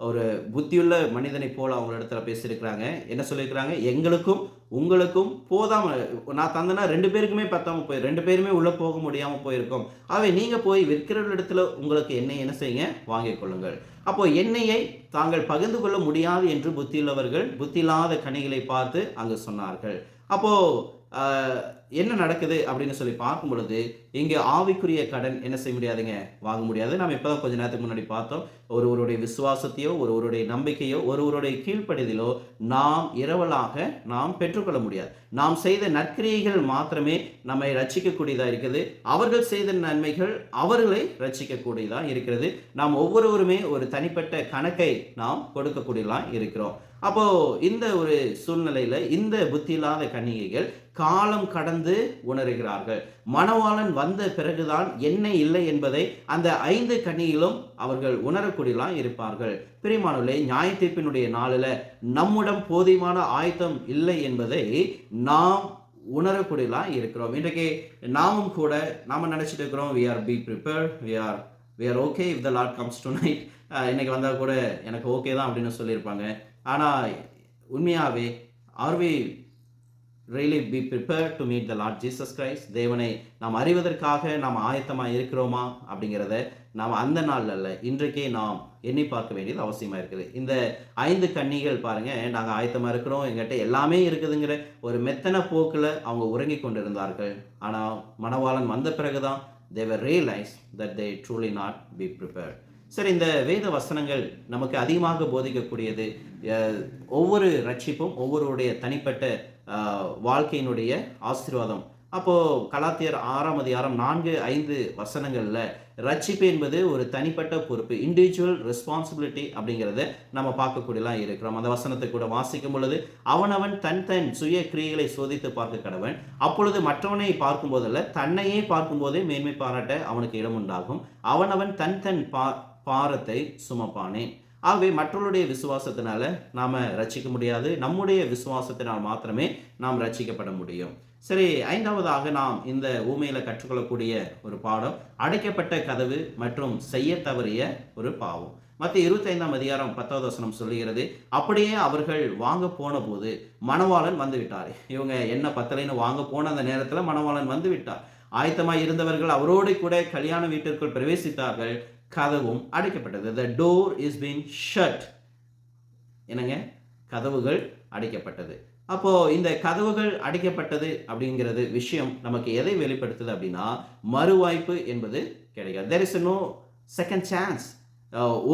ஒரு புத்தியுள்ள மனிதனை போல அவங்க இடத்துல பேசியிருக்கிறாங்க. என்ன சொல்லியிருக்கிறாங்க, எங்களுக்கும் உங்களுக்கும் போதாமல், நான் தந்தனா 2 பேருக்குமே பத்தாமல் போய் 2 பேருமே உள்ளே போக முடியாமல் போயிருக்கோம். ஆகவே நீங்கள் போய் விற்கிற இடத்துல உங்களுக்கு எண்ணெய் என்ன செய்யுங்க, வாங்கிக் கொள்ளுங்கள். அப்போ எண்ணெயை தாங்கள் பகிர்ந்து கொள்ள முடியாது என்று புத்தியுள்ளவர்கள் புத்தியில்லாத கனிகளை பார்த்து அங்கு சொன்னார்கள். அப்போ என்ன நடக்குது அப்படின்னு சொல்லி பார்க்கும் பொழுது இங்கே ஆவிக்குரிய கடன் என்ன செய்ய முடியாதுங்க, வாங்க முடியாது. நம்ம இப்போதான் கொஞ்ச நேரத்துக்கு முன்னாடி பார்த்தோம், ஒருவருடைய விசுவாசத்தையோ ஒருவருடைய நம்பிக்கையோ ஒருவருடைய கீழ்ப்படிதலோ நாம் இரவலாக நாம் பெற்றுக்கொள்ள முடியாது. நாம் செய்த நற்கிரியைகள் மாத்திரமே நம்மை ரட்சிக்கக்கூடியதாக இருக்குது. அவர்கள் செய்த நன்மைகள் அவர்களை ரட்சிக்கக்கூடியதாக இருக்கிறது. நாம் ஒவ்வொருவருமே ஒரு தனிப்பட்ட கணக்கை நாம் கொடுக்கக்கூடியதாக இருக்கிறோம். அப்போ இந்த ஒரு சூழ்நிலையில இந்த புத்தி இல்லாத கன்னிகைகள் காலம் கடந்து உணர்கிறார்கள். மணவாளன் வந்த பிறகுதான் எண்ணெய் இல்லை என்பதை அந்த 5 கன்னிகளும் அவர்கள் உணரக்கூடியலாம் இருப்பார்கள். பிரியமானவர்களே, நியாயத்தீர்ப்பினுடைய நாளில் நம்முடன் போதுமான ஆயத்தம் இல்லை என்பதை நாம் உணரக்கூடியலாம் இருக்கிறோம். இன்றைக்கு நாமும் கூட நாம நினைச்சிட்டு இருக்கிறோம், we are be prepared, we are okay if the Lord comes tonight. இன்னைக்கு வந்தால் கூட எனக்கு ஓகே தான் அப்படின்னு சொல்லியிருப்பாங்க. ஆனால் உண்மையாகவே are we really be prepared to meet the Lord Jesus Christ? தேவனை நாம் அறிவதற்காக நாம் ஆயத்தமாக இருக்கிறோமா அப்படிங்கிறத நாம் அந்த நாளில் அல்ல, இன்றைக்கே நாம் எண்ணி பார்க்க வேண்டியது அவசியமாக இருக்குது. இந்த 5 கன்னிகள் பாருங்கள், நாங்கள் ஆயத்தமாக இருக்கிறோம், எங்கிட்ட எல்லாமே இருக்குதுங்கிற ஒரு மெத்தன போக்கில் அவங்க உறங்கி கொண்டிருந்தார்கள். ஆனால் மணவாளன் வந்த பிறகுதான் they were realized that they truly not be prepared. சரி, இந்த வேத வசனங்கள் நமக்கு அதிகமாக போதிக்கக்கூடியது ஒவ்வொரு ரட்சிப்பும் ஒவ்வொருடைய தனிப்பட்ட வாழ்க்கையினுடைய ஆசீர்வாதம். அப்போது கலாத்தியர் 6ஆம் அதிகாரம் 4-5 வசனங்களில் ரட்சிப்பு என்பது ஒரு தனிப்பட்ட பொறுப்பு, இண்டிவிஜுவல் ரெஸ்பான்சிபிலிட்டி அப்படிங்கிறத நம்ம பார்க்கக்கூடியலாம் இருக்கிறோம். அந்த வசனத்தை கூட வாசிக்கும் பொழுது, அவனவன் தன் தன் சுய கிரியைகளை சோதித்து பார்க்க கடவன், அப்பொழுது மற்றவனை பார்க்கும் போதல்ல தன்னையே பார்க்கும் போதே மேன்மை பாராட்ட அவனுக்கு இடம் உண்டாகும். அவனவன் தன் தன் பாரத்தை சுமப்பானே. ஆகவே மற்றவருடைய விசுவாசத்தினால நாம ரட்சிக்க முடியாது, நம்முடைய விசுவாசத்தினால் மாத்திரமே நாம் ரட்சிக்கப்பட முடியும். சரி, ஐந்தாவதாக நாம் இந்த ஊமையில கற்றுக்கொள்ளக்கூடிய ஒரு பாடம் அடைக்கப்பட்ட கதவு மற்றும் செய்ய தவறிய ஒரு பாவம். மத்திய 25ஆம் அதிகாரம் 10வது வசனம் சொல்லுகிறது, அப்படியே அவர்கள் வாங்க போன போது மணவாளன் வந்து விட்டார். இவங்க என்ன பத்தலைன்னு வாங்க போன அந்த நேரத்தில் மணவாளன் வந்து விட்டார். ஆயத்தமாய் இருந்தவர்கள் அவரோடு கூட கல்யாண வீட்டிற்குள் பிரவேசித்தார்கள், கதவும் அடைக்கப்பட்டது. The door is being shut. என்னங்க, கதவுகள் அடைக்கப்பட்டது. அப்போ இந்த கதவுகள் அடைக்கப்பட்டது அப்படிங்கிறது விஷயம் நமக்கு எதை வெளிப்படுத்துது அப்படின்னா, மறுவாய்ப்பு என்பது கிடையாது. There is no second chance.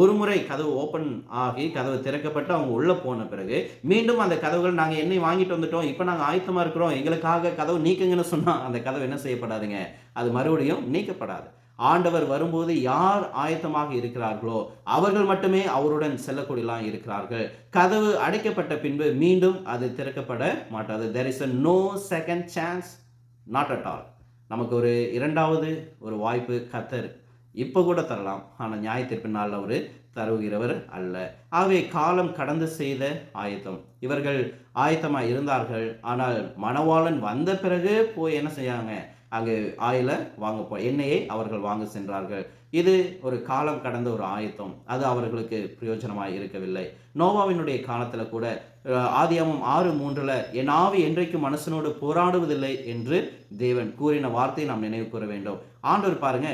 ஒரு முறை கதவு ஓப்பன் ஆகி கதவு திறக்கப்பட்டு அவங்க உள்ள போன பிறகு மீண்டும் அந்த கதவுகள், நாங்கள் எண்ணெய் வாங்கிட்டு வந்துட்டோம், இப்போ நாங்கள் ஆயத்தமா இருக்கிறோம், எங்களுக்காக கதவு நீக்குங்கன்னு சொன்னா அந்த கதவு என்ன செய்யப்படாதுங்க, அது மறுபடியும் நீக்கப்படாது. ஆண்டவர் வரும்போது யார் ஆயத்தமாக இருக்கிறார்களோ அவர்கள் மட்டுமே அவருடன் செல்லக்கூடியலாம் இருக்கிறார்கள். கதவு அடைக்கப்பட்ட பின்பு மீண்டும் அது திறக்கப்பட மாட்டாது. There is a no second chance, not at all. நமக்கு ஒரு இரண்டாவது ஒரு வாய்ப்பு கர்த்தர் இப்போ கூட தரலாம், ஆனால் நியாயத்திற்கு நாளில் அவர் தருகிறவர் அல்ல. ஆகவே காலம் கடந்து செய்த ஆயத்தம், இவர்கள் ஆயத்தமாக இருந்தார்கள், ஆனால் மணவாளன் வந்த பிறகு போய் என்ன செய்யாங்க, அங்கு ஆயில வாங்க எண்ணெயை அவர்கள் வாங்க சென்றார்கள். இது ஒரு காலம் கடந்த ஒரு ஆயத்தம், அது அவர்களுக்கு பிரயோஜனமாக இருக்கவில்லை. நோவாவினுடைய காலத்தில் கூட ஆதியாகமம் 6:3 என் ஆவி என்றைக்கும் மனுஷனோடு போராடுவதில்லை என்று தேவன் கூறின வார்த்தையை நாம் நினைவு கூற வேண்டும். ஆண்டவர் பாருங்க,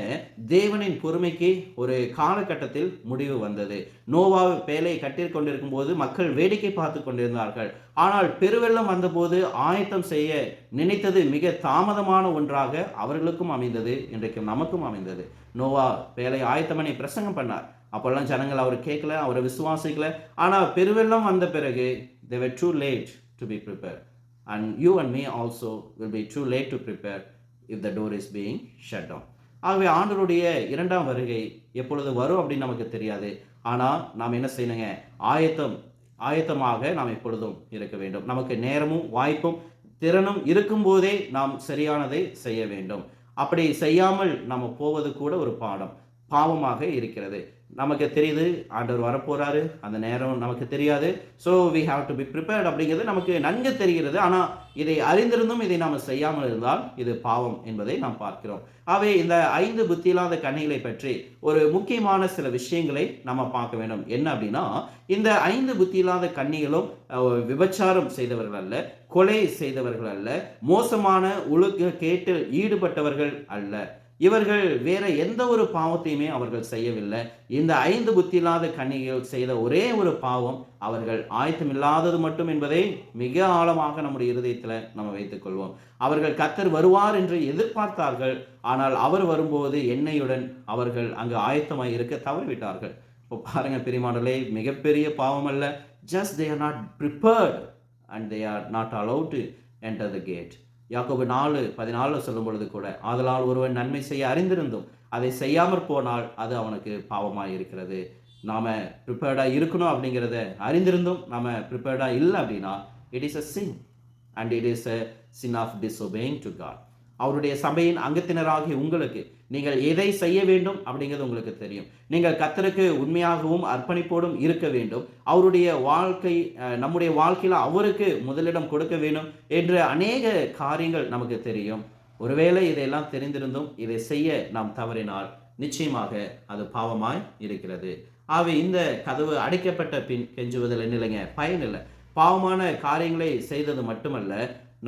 தேவனின் பொறுமைக்கு ஒரு காலகட்டத்தில் முடிவு வந்தது. நோவா பேழையை கட்டிக்கொண்டிருக்கும் போது மக்கள் வேடிக்கை பார்த்து கொண்டிருந்தார்கள். ஆனால் பெருவெள்ளம் வந்தபோது ஆயத்தம் செய்ய நினைத்தது மிக தாமதமான ஒன்றாக அவர்களுக்கும் அமைந்தது, இன்றைக்கும் நமக்கும் அமைந்தது. நோவா பேழை ஆயத்தம் பண்ணி பிரசங்கம் பண்ணார். அப்பெல்லாம் ஜனங்கள் அவர் கேட்கல, அவரை விசுவாசிக்கல. ஆனால் பெருவெள்ளம் வந்த பிறகு they were too late to be prepared, and you and me also will be too late to prepare if the door is being shut down. ஆகவே ஆண்டவருடைய இரண்டாம் வருகை எப்பொழுது வரும் அப்படின்னு நமக்கு தெரியாது. ஆனால் நாம் என்ன செய்யணுங்க, ஆயத்தமாக நாம் எப்பொழுதும் இருக்க வேண்டும். நமக்கு நேரமும் வாய்ப்பும் திறனும் இருக்கும்போதே நாம் சரியானதை செய்ய வேண்டும். அப்படி செய்யாமல் நம்ம போவது கூட ஒரு பாவமாக இருக்கிறது. நமக்கு தெரியுது ஆண்டவர் வரப்போறாரு, அந்த நேரம் நமக்கு தெரியாது. So we have to be prepared அப்படிங்கிறது நமக்கு நன்கு தெரிகிறது. ஆனால் இதை அறிந்திருந்தும் இதை நாம் செய்யாமல் இருந்தால் இது பாவம் என்பதை நாம் பார்க்கிறோம். ஆகவே இந்த 5 புத்தியில்லாத கன்னிகளை பற்றி ஒரு முக்கியமான சில விஷயங்களை நம்ம பார்க்க வேண்டும். என்ன அப்படின்னா, இந்த 5 புத்தியில்லாத கன்னிகளும் விபச்சாரம் செய்தவர்கள் அல்ல, கொலை செய்தவர்கள் அல்ல, மோசமான ஒழுக்க கேட்டில் ஈடுபட்டவர்கள் அல்ல. இவர்கள் வேற எந்த ஒரு பாவத்தையுமே அவர்கள் செய்யவில்லை. இந்த 5 புத்தியில்லாத கன்னிகள் செய்த ஒரே ஒரு பாவம், அவர்கள் ஆயத்தமில்லாதது மட்டும் என்பதை மிக ஆழமாக நம்முடைய இருதயத்தில் நம்ம வைத்துக் கொள்வோம். அவர்கள் கர்த்தர் வருவார் என்று எதிர்பார்த்தார்கள், ஆனால் அவர் வரும்போது எண்ணெயுடன் அவர்கள் அங்கு ஆயத்தமாய் இருக்க தவறிவிட்டார்கள். இப்போ பாருங்க பிரியமானவர்களே, மிகப்பெரிய பாவம் அல்ல, just they are not prepared and they are not allowed to enter the gate. யாக்கோபு 4:14 சொல்லும் பொழுது கூட, ஆதலால் ஒருவன் நன்மை செய்ய அறிந்திருந்தும் அதை செய்யாமற் போனால் அது அவனுக்கு பாவமாக இருக்கிறது. நாம ப்ரிப்பேர்டா இருக்கணும் அப்படிங்கிறத அறிந்திருந்தும் நாம ப்ரிப்பேர்டா இல்லை அப்படின்னா it is a sin, and it is a sin of disobeying to God. அவருடைய சபையின் அங்கத்தினராகிய உங்களுக்கு நீங்கள் எதை செய்ய வேண்டும் அப்படிங்கிறது உங்களுக்கு தெரியும். நீங்கள் கர்த்தருக்கு உண்மையாகவும் அர்ப்பணிப்போடும் இருக்க வேண்டும். அவருடைய வாழ்க்கை, நம்முடைய வாழ்க்கையில் அவருக்கு முதலிடம் கொடுக்க வேண்டும் என்ற அநேக காரியங்கள் நமக்கு தெரியும். ஒருவேளை இதையெல்லாம் தெரிந்திருந்தும் இதை செய்ய நாம் தவறினால் நிச்சயமாக அது பாவமாய் இருக்கிறது. ஆகவே இந்த கதவு அடைக்கப்பட்ட பின் கெஞ்சுவதில் இல்லைங்க, பயன் இல்லை. பாவமான காரியங்களை செய்தது மட்டுமல்ல,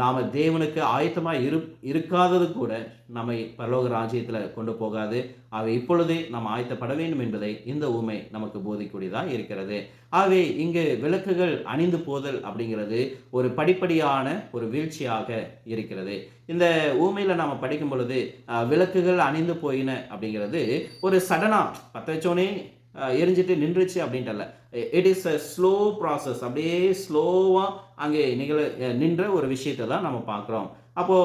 நாம் தேவனுக்கு ஆயத்தமாக இருக்காதது கூட நம்மை பரலோக ராஜ்யத்தில் கொண்டு போகாது. ஆகவே இப்பொழுதே நாம் ஆயத்தப்பட வேண்டும் என்பதை இந்த ஊமை நமக்கு போதிக்கூடியதாக இருக்கிறது. ஆகவே இங்கு விளக்குகள் அணிந்து போதல் அப்படிங்கிறது ஒரு படிப்படியான ஒரு வீழ்ச்சியாக இருக்கிறது. இந்த ஊமையில் நாம் படிக்கும் பொழுது விளக்குகள் அணிந்து போயின அப்படிங்கிறது ஒரு சடனாக பற்ற வச்சோனே எரிஞ்சிட்டு நின்றுச்சு அப்படின்ட்டு அல்ல. It is a slow process. அப்படியே ஸ்லோவா அங்கே நின்ற ஒரு விஷயத்தை தான் நம்ம பார்க்குறோம். அப்போ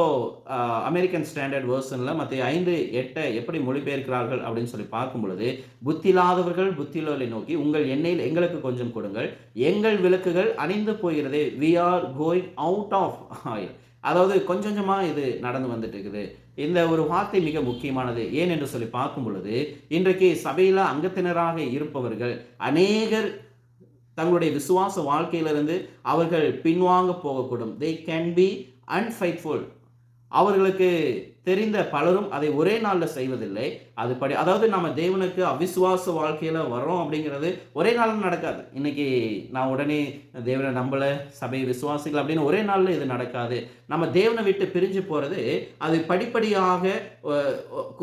அமெரிக்கன் ஸ்டாண்டர்ட் வெர்ஷன்ல மத்தேயு 5:8 எப்படி மொழிபெயர்க்கிறார்கள் அப்படின்னு சொல்லி பார்க்கும் பொழுது, புத்தியில்லாதவர்கள் புத்தியுள்ளவர்களை நோக்கி, உங்கள் எண்ணெயில் எங்களுக்கு கொஞ்சம் கொடுங்கள். எங்கள் விளக்குகள் அணைந்து போகிறதே. We are going out of oil. அதாவது கொஞ்சம் கொஞ்சமா இது நடந்து வந்துட்டு இருக்குது. இந்த ஒரு வார்த்தை மிக முக்கியமானது. ஏன் என்று சொல்லி பார்க்கும் பொழுது, இன்றைக்கு சபையில அங்கத்தினராக இருப்பவர்கள் அநேகர் தங்களுடைய விசுவாச வாழ்க்கையிலிருந்து அவர்கள் பின்வாங்க போகக்கூடும். they can be unfaithful. அவர்களுக்கு தெரிந்த பலரும் அதை ஒரே நாள்ல செய்வதில்லை. அதாவது நம்ம தேவனுக்கு அவிசுவாச வாழ்க்கையில வர்றோம் அப்படிங்கிறது ஒரே நாள்ல நடக்காது. இன்னைக்கு நான் உடனே தேவனை நம்பல, சபை விசுவாசிகள் அப்படின்னு ஒரே நாள்ல இது நடக்காது. நம்ம தேவனை விட்டு பிரிஞ்சு போறது அது படிப்படியாக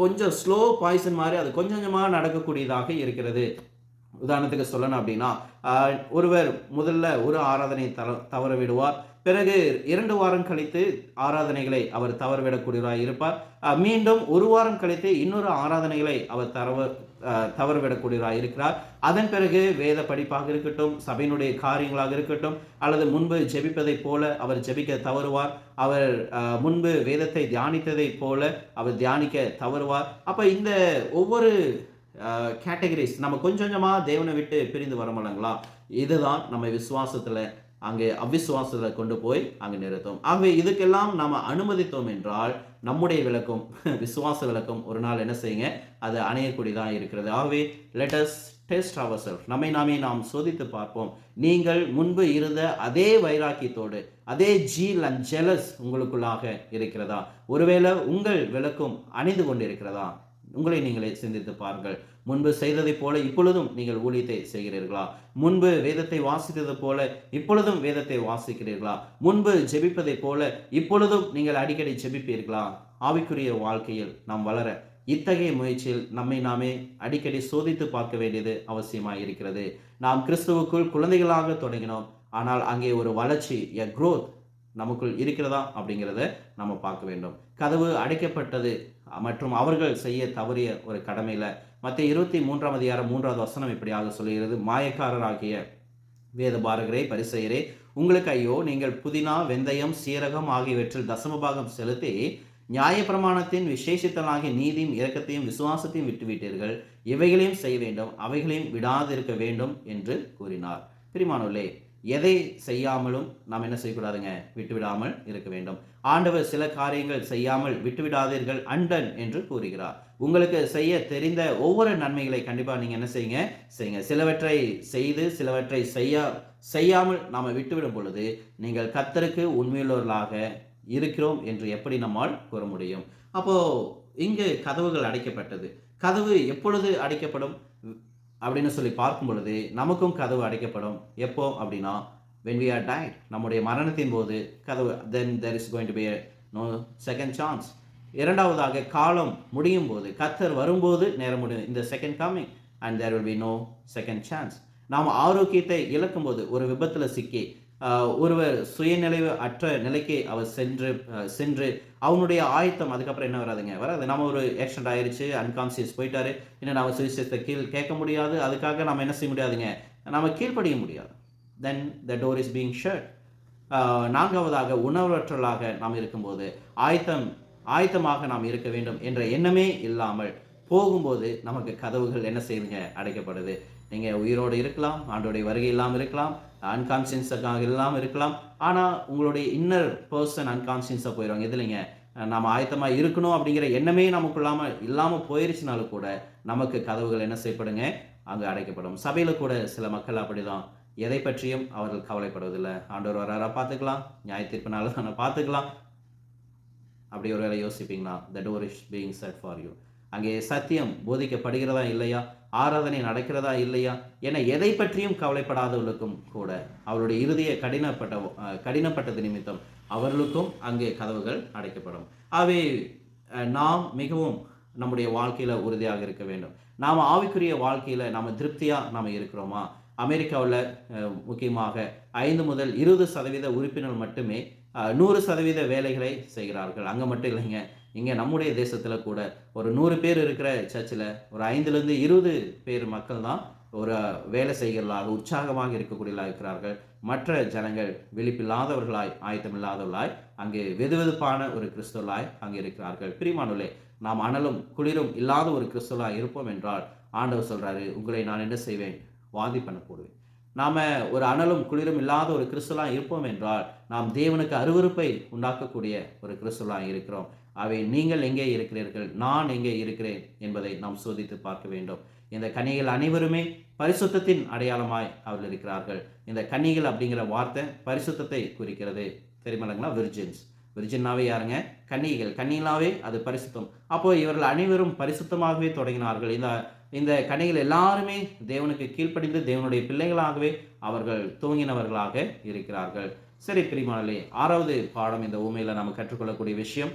கொஞ்சம் ஸ்லோ பாய்சன் மாதிரி அது கொஞ்சம் கொஞ்சமா நடக்கக்கூடியதாக இருக்கிறது. உதாரணத்துக்கு சொல்லணும் அப்படின்னா, ஒருவர் முதல்ல ஒரு ஆராதனை தவற விடுவார். பிறகு 2 வாரம் கழித்து ஆராதனைகளை அவர் தவறவிடக்கூடியவராய் இருப்பார். மீண்டும் 1 வாரம் கழித்து இன்னொரு ஆராதனைகளை அவர் தவறவிடக்கூடியவராய் இருக்கிறார். அதன் பிறகு வேத படிப்பாக இருக்கட்டும், சபையினுடைய காரியங்களாக இருக்கட்டும், அல்லது முன்பு ஜெபிப்பதைப் போல அவர் ஜெபிக்க தவறுவார். அவர் முன்பு வேதத்தை தியானித்ததைப் போல அவர் தியானிக்க தவறுவார். அப்ப இந்த ஒவ்வொரு கேட்டகரிஸ் நம்ம கொஞ்சம் கொஞ்சமா தேவனை விட்டு பிரிந்து வரமாட்டாங்களா? இதுதான் நம்ம விசுவாசத்துல அங்கே அவிசுவாசத்துல கொண்டு போய் அங்கே நிறுத்தும். ஆகவே இதுக்கெல்லாம் நாம அனுமதித்தோம் என்றால் நம்முடைய விளக்கம் விசுவாச விளக்கம் ஒரு நாள் என்ன செய்யுங்க, அது அணையக்கூடியதாக இருக்கிறது. ஆகவே லெட் அஸ் டெஸ்ட் ourselves. நம்மை நாமே நாம் சோதித்து பார்ப்போம். நீங்கள் முன்பு இருந்த அதே வைராக்கியத்தோடு அதே ஜீல் அண்ட் ஜெலஸ் உங்களுக்குள்ளாக இருக்கிறதா? ஒருவேளை உங்கள் விளக்கும் அணைந்து கொண்டிருக்கிறதா? உங்களை நீங்களே சிந்தித்து பாருங்கள். முன்பு செய்ததைப் போல இப்பொழுதும் நீங்கள் ஊழியத்தை செய்கிறீர்களா? முன்பு வேதத்தை வாசித்தது போல இப்பொழுதும் வேதத்தை வாசிக்கிறீர்களா? முன்பு ஜெபிப்பதைப் போல இப்பொழுதும் நீங்கள் அடிக்கடி ஜெபிப்பீர்களா? ஆவிக்குரிய வாழ்க்கையில் நாம் வளர இத்தகைய முயற்சியில் நம்மை நாமே அடிக்கடி சோதித்து பார்க்க வேண்டியது அவசியமாக இருக்கிறது. நாம் கிறிஸ்துவுக்குள் குழந்தைகளாக தொடங்கினோம். ஆனால் அங்கே ஒரு வளர்ச்சி, a growth நமக்குள் இருக்கிறதா அப்படிங்கிறத நம்ம பார்க்க வேண்டும். கதவு அடைக்கப்பட்டது மற்றும் அவர்கள் செய்ய தவறிய ஒரு கடமையில மத்தேயு 23ஆம் அதிகாரம் 3வது வசனம் இப்படியாக சொல்லுகிறது, மாயக்காரராகிய வேதபாரகரே பரிசேயரே உங்களுக்கு ஐயோ, நீங்கள் புதினா வெந்தயம் சீரகம் ஆகியவற்றில் தசமபாகம் செலுத்தி நியாயப்பிரமாணத்தின் விசேஷித்தலாகிய நீதியும் இரக்கத்தையும் விசுவாசத்தையும் விட்டுவிட்டீர்கள். இவைகளையும் செய்ய வேண்டும், அவைகளையும் விடாதிருக்க வேண்டும் என்று கூறினார். பிரியமானவர்களே, எதை செய்யாமலும் நாம் என்ன செய்யக்கூடாதுங்க, விட்டுவிடாமல் இருக்க வேண்டும். ஆண்டவர் சில காரியங்கள் செய்யாமல் விட்டுவிடாதீர்கள் அண்டன் என்று கூறுகிறார். உங்களுக்கு செய்ய தெரிந்த ஒவ்வொரு நன்மைகளை கண்டிப்பாக நீங்கள் என்ன செய்யுங்க. சிலவற்றை செய்து சிலவற்றை செய்யாமல் நாம் விட்டுவிடும் பொழுது நீங்கள் கர்த்தருக்கு உண்மையுள்ளவர்களாக இருக்கிறோம் என்று எப்படி நம்மால் கூற முடியும்? அப்போ இங்கு கதவுகள் அடைக்கப்பட்டது. கதவு எப்பொழுது அடைக்கப்படும் அப்படின்னு சொல்லி பார்க்கும் பொழுது நமக்கும் கதவு அடைக்கப்படும். எப்போ அப்படின்னா when we are died, நம்முடைய மரணத்தின் போது கதவு, then there is going to be no second chance. இரண்டாவதாக காலம் முடியும் போது, கர்த்தர் வரும்போது நேரம் முடியும், இந்த second coming, and there will be no second chance. நாம் ஆரோக்கியத்தை இழக்கும் போது, ஒரு விபத்தில் சிக்கி ஒருவர் சுயநிலைவு அற்ற நிலைக்கு அவர் சென்று அவனுடைய ஆயத்தம் அதுக்கப்புறம் என்ன வராது. நம்ம ஒரு ஆக்சிடென்ட் ஆயிடுச்சு, அன்கான்சியஸ் போயிட்டாரு, இன்னும் நம்ம சுவிசேஷத்தை கேட்க முடியாது, அதுக்காக நம்ம என்ன செய்ய முடியாதுங்க, நம்ம கீழ்ப்படிய முடியாது. then the door is being shut. நான்காவதாக உணர்வற்றலாக நாம் இருக்கும்போது ஆயத்தமாக நாம் இருக்க வேண்டும் என்ற எண்ணமே இல்லாமல் போகும்போது நமக்கு கதவுகள் என்ன செய்யுங்க, அடைக்கப்படுது. நீங்கள் உயிரோடு இருக்கலாம், ஆண்டோடைய வருகை இல்லாமல் இருக்கலாம், அன்கான்சியன்ஸுக்காக இல்லாமல் இருக்கலாம், ஆனால் உங்களுடைய இன்னர் பர்சன் அன்கான்சியன்ஸாக போயிடுவாங்க. எதுலைங்க, நம்ம ஆயத்தமாக இருக்கணும் அப்படிங்கிற எண்ணமே நமக்கு இல்லாமல் போயிருச்சுனாலும் கூட நமக்கு கதவுகள் என்ன செய்யப்படுங்க, அங்கே அடைக்கப்படும். சபையில் கூட சில மக்கள் அப்படிதான், எதை பற்றியும் அவர்கள் கவலைப்படுவதில்லை. ஆண்டவர் வராரா பார்த்துக்கலாம், நியாய தீர்ப்பு நாள் தானே பார்த்துக்கலாம், அப்படி ஒரு வேளை யோசிப்பீங்களா? the door is being set for you. அங்கே சத்தியம் போதிக்கப்படுகிறதா இல்லையா, ஆராதனை நடக்கிறதா இல்லையா என எதை பற்றியும் கவலைப்படாதவர்களுக்கும் கூட அவருடைய இறுதிய கடினப்பட்டது நிமித்தம் அவர்களுக்கும் அங்கே கதவுகள் அடைக்கப்படும். ஆகவே நாம் மிகவும் நம்முடைய வாழ்க்கையில் உறுதியாக இருக்க வேண்டும். நாம் ஆவிக்குரிய வாழ்க்கையில் நாம் திருப்தியாக நாம் இருக்கிறோமா? அமெரிக்காவில் முக்கியமாக 5 முதல் 20% உறுப்பினர்கள் மட்டுமே 100% வேலைகளை செய்கிறார்கள். அங்கே மட்டும் இல்லைங்க, இங்கே நம்முடைய தேசத்தில் கூட ஒரு 100 பேர் இருக்கிற சர்ச்சில் ஒரு 5லேருந்து 20 பேர் மக்கள் தான் ஒரு வேலை செய்கிறவர்களாக உற்சாகமாக இருக்கக்கூடியவர்களாக இருக்கிறார்கள். மற்ற ஜனங்கள் விழிப்பில்லாதவர்களாய் ஆயத்தமில்லாதவர்களாய் அங்கே வெதுவெதுப்பான ஒரு கிறிஸ்தவர்களாய் அங்கே இருக்கிறார்கள். பிரியமானவர்களே, நாம் அனலும் குளிரும் இல்லாத ஒரு கிறிஸ்தவர்களாய் இருப்போம் என்றால் ஆண்டவர் சொல்றாரு, உங்களை நான் என்ன செய்வேன்? வாந்தி பண்ண போடுவேன். நாம ஒரு அனலும் குளிரும் இல்லாத ஒரு கிறிஸ்தவர்களாய் இருப்போம் என்றால் நாம் தேவனுக்கு அருவருப்பை உண்டாக்கக்கூடிய ஒரு கிறிஸ்தவர்களாய் இருக்கிறோம். அவை நீங்கள் எங்கே இருக்கிறீர்கள், நான் எங்கே இருக்கிறேன் என்பதை நாம் சோதித்து பார்க்க வேண்டும். இந்த கன்னிகள் அனைவருமே பரிசுத்தத்தின் அடையாளமாய் அவர்கள் இருக்கிறார்கள். இந்த கன்னிகள் அப்படிங்கிற வார்த்தை பரிசுத்தத்தை குறிக்கிறது. தெரியுமில்லைங்களா? விர்ஜின்ஸ், விர்ஜின்னாவே யாருங்க? கன்னிகள். கன்னிகளாவே அது பரிசுத்தம். அப்போ இவர்கள் அனைவரும் பரிசுத்தமாகவே தொடங்கினார்கள். இந்த கன்னிகள் எல்லாருமே தேவனுக்கு கீழ்ப்படிந்து தேவனுடைய பிள்ளைகளாகவே அவர்கள் துவங்கினவர்களாக இருக்கிறார்கள். சரி பிரியமானவர்களே, 6வது பாடம் இந்த உண்மையில் நாம் கற்றுக்கொள்ளக்கூடிய விஷயம்,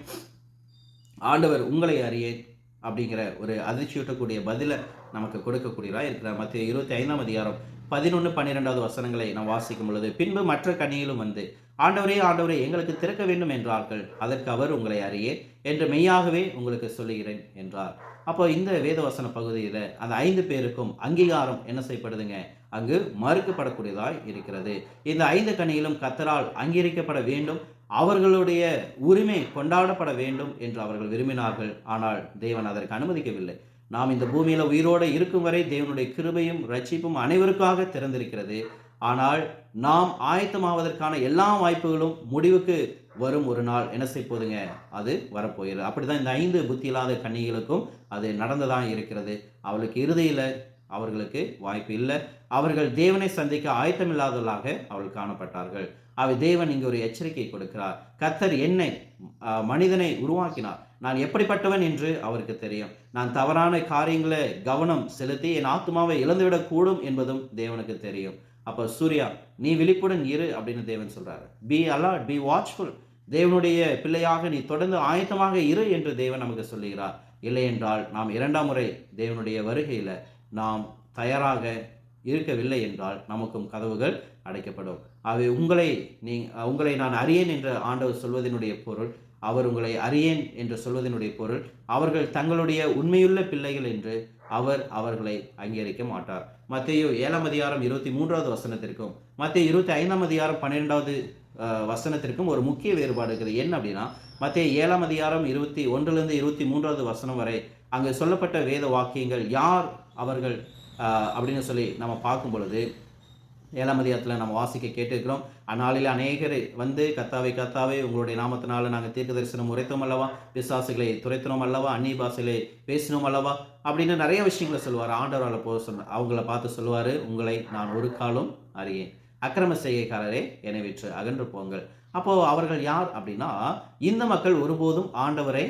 ஆண்டவர் உங்களை அறியேன் அப்படிங்கிற ஒரு அதிர்ச்சியூட்டக்கூடிய பதிலை நமக்கு கொடுக்கக்கூடியதாக இருக்கிறார். மத்திய 25ஆம் அதிகாரம் 11, 12வது வசனங்களை நாம் வாசிக்கும் பொழுது, பின்பு மற்ற கன்னிகளும் வந்து, ஆண்டவரே ஆண்டவரே எங்களுக்கு திறக்க வேண்டும் என்றார்கள். அதற்கு அவர், உங்களை அறியேன் என்று மெய்யாகவே உங்களுக்கு சொல்லுகிறேன் என்றார். அப்போ இந்த வேதவசன பகுதியில் அந்த 5 பேருக்கும் அங்கீகாரம் என்ன செய்யப்படுதுங்க? அங்கு மறுக்கப்படக்கூடியதாய் இருக்கிறது. இந்த 5 கன்னிகளும் கர்த்தரால் அங்கீகரிக்கப்பட வேண்டும், அவர்களுடைய உரிமை கொண்டாடப்பட வேண்டும் என்று அவர்கள் விரும்பினார்கள். ஆனால் தேவன் அதற்கு அனுமதிக்கவில்லை. நாம் இந்த பூமியில் உயிரோடு இருக்கும் வரை தேவனுடைய கிருபையும் ரட்சிப்பும் அனைவருக்காக திறந்திருக்கிறது. ஆனால் நாம் ஆயத்தமாவதற்கான எல்லா வாய்ப்புகளும் முடிவுக்கு வரும் ஒரு நாள் என்ன செய்ய போதுங்க? அது வரப்போகிறது. அப்படிதான் இந்த 5 புத்தி இல்லாத கன்னிகளுக்கும் அது நடந்ததான் இருக்கிறது. அவளுக்கு இறுதியில் அவர்களுக்கு வாய்ப்பு இல்லை. அவர்கள் தேவனை சந்திக்க ஆயத்தமில்லாதவர்களாக அவர்கள் காணப்பட்டார்கள். தேவன் இங்கு ஒரு எச்சரிக்கை கொடுக்கிறார். கர்த்தர் என்னை மனிதனை உருவாக்கினார், நான் எப்படிப்பட்டவன் என்று அவருக்கு தெரியும். நான் தவறான காரியங்களை கவனம் செலுத்தி என் ஆத்மாவை இழந்துவிடக் கூடும் என்பதும் தேவனுக்கு தெரியும். அப்போ சூர்யா, நீ விழிப்புடன் இரு அப்படின்னு தேவன் சொல்றாரு. Be alert, B watchful. தேவனுடைய பிள்ளையாக நீ தொடர்ந்து ஆயத்தமாக இரு என்று தேவன் நமக்கு சொல்லுகிறார். இல்லை என்றால் நாம் 2ஆம் முறை தேவனுடைய வருகையில் நாம் தயாராக இருக்கவில்லை என்றால் நமக்கும் கதவுகள் அடைக்கப்படும். அவை உங்களை நான் அறியேன் என்று ஆண்டவர் சொல்வதனுடைய பொருள், அவர் உங்களை அறியேன் என்று சொல்வதனுடைய பொருள், அவர்கள் தங்களுடைய உண்மையுள்ள பிள்ளைகள் என்று அவர்களை அங்கீகரிக்க மாட்டார். மத்தேயு 7ஆம் அதிகாரம் 23வது வசனத்திற்கும் மத்தேயு 25ஆம் அதிகாரம் 12வது வசனத்திற்கும் ஒரு முக்கிய வேறுபாடு இருக்குது. என்ன அப்படின்னா, மத்தேயு 7ஆம் அதிகாரம் 21லிருந்து 23வது வசனம் வரை அங்கு சொல்லப்பட்ட வேத வாக்கியங்கள் யார் அவர்கள் அப்படின்னு சொல்லி நம்ம பார்க்கும் பொழுது 7ஆம் அதிகாரத்தில் நம்ம வாசிக்க கேட்டிருக்கிறோம். அந்நாளில் அநேகர் வந்து, கர்த்தாவே உங்களுடைய நாமத்தினால நாங்கள் தீர்க்க தரிசனம் உரைத்தோம் அல்லவா, பிசாசுகளை துரைத்தனோம் அல்லவா, அந்நிய பாஷைகளை பேசினோம் அல்லவா அப்படின்னு நிறைய விஷயங்களை சொல்லுவார். ஆண்டவரால் அவங்கள பார்த்து சொல்லுவார், உங்களை நான் ஒரு காலம் அறியேன், அக்கிரம செய்கைக்காரரே என்னை விற்று அகன்று போங்கள். அப்போது அவர்கள் யார் அப்படின்னா, இந்த மக்கள் ஒருபோதும் ஆண்டவரை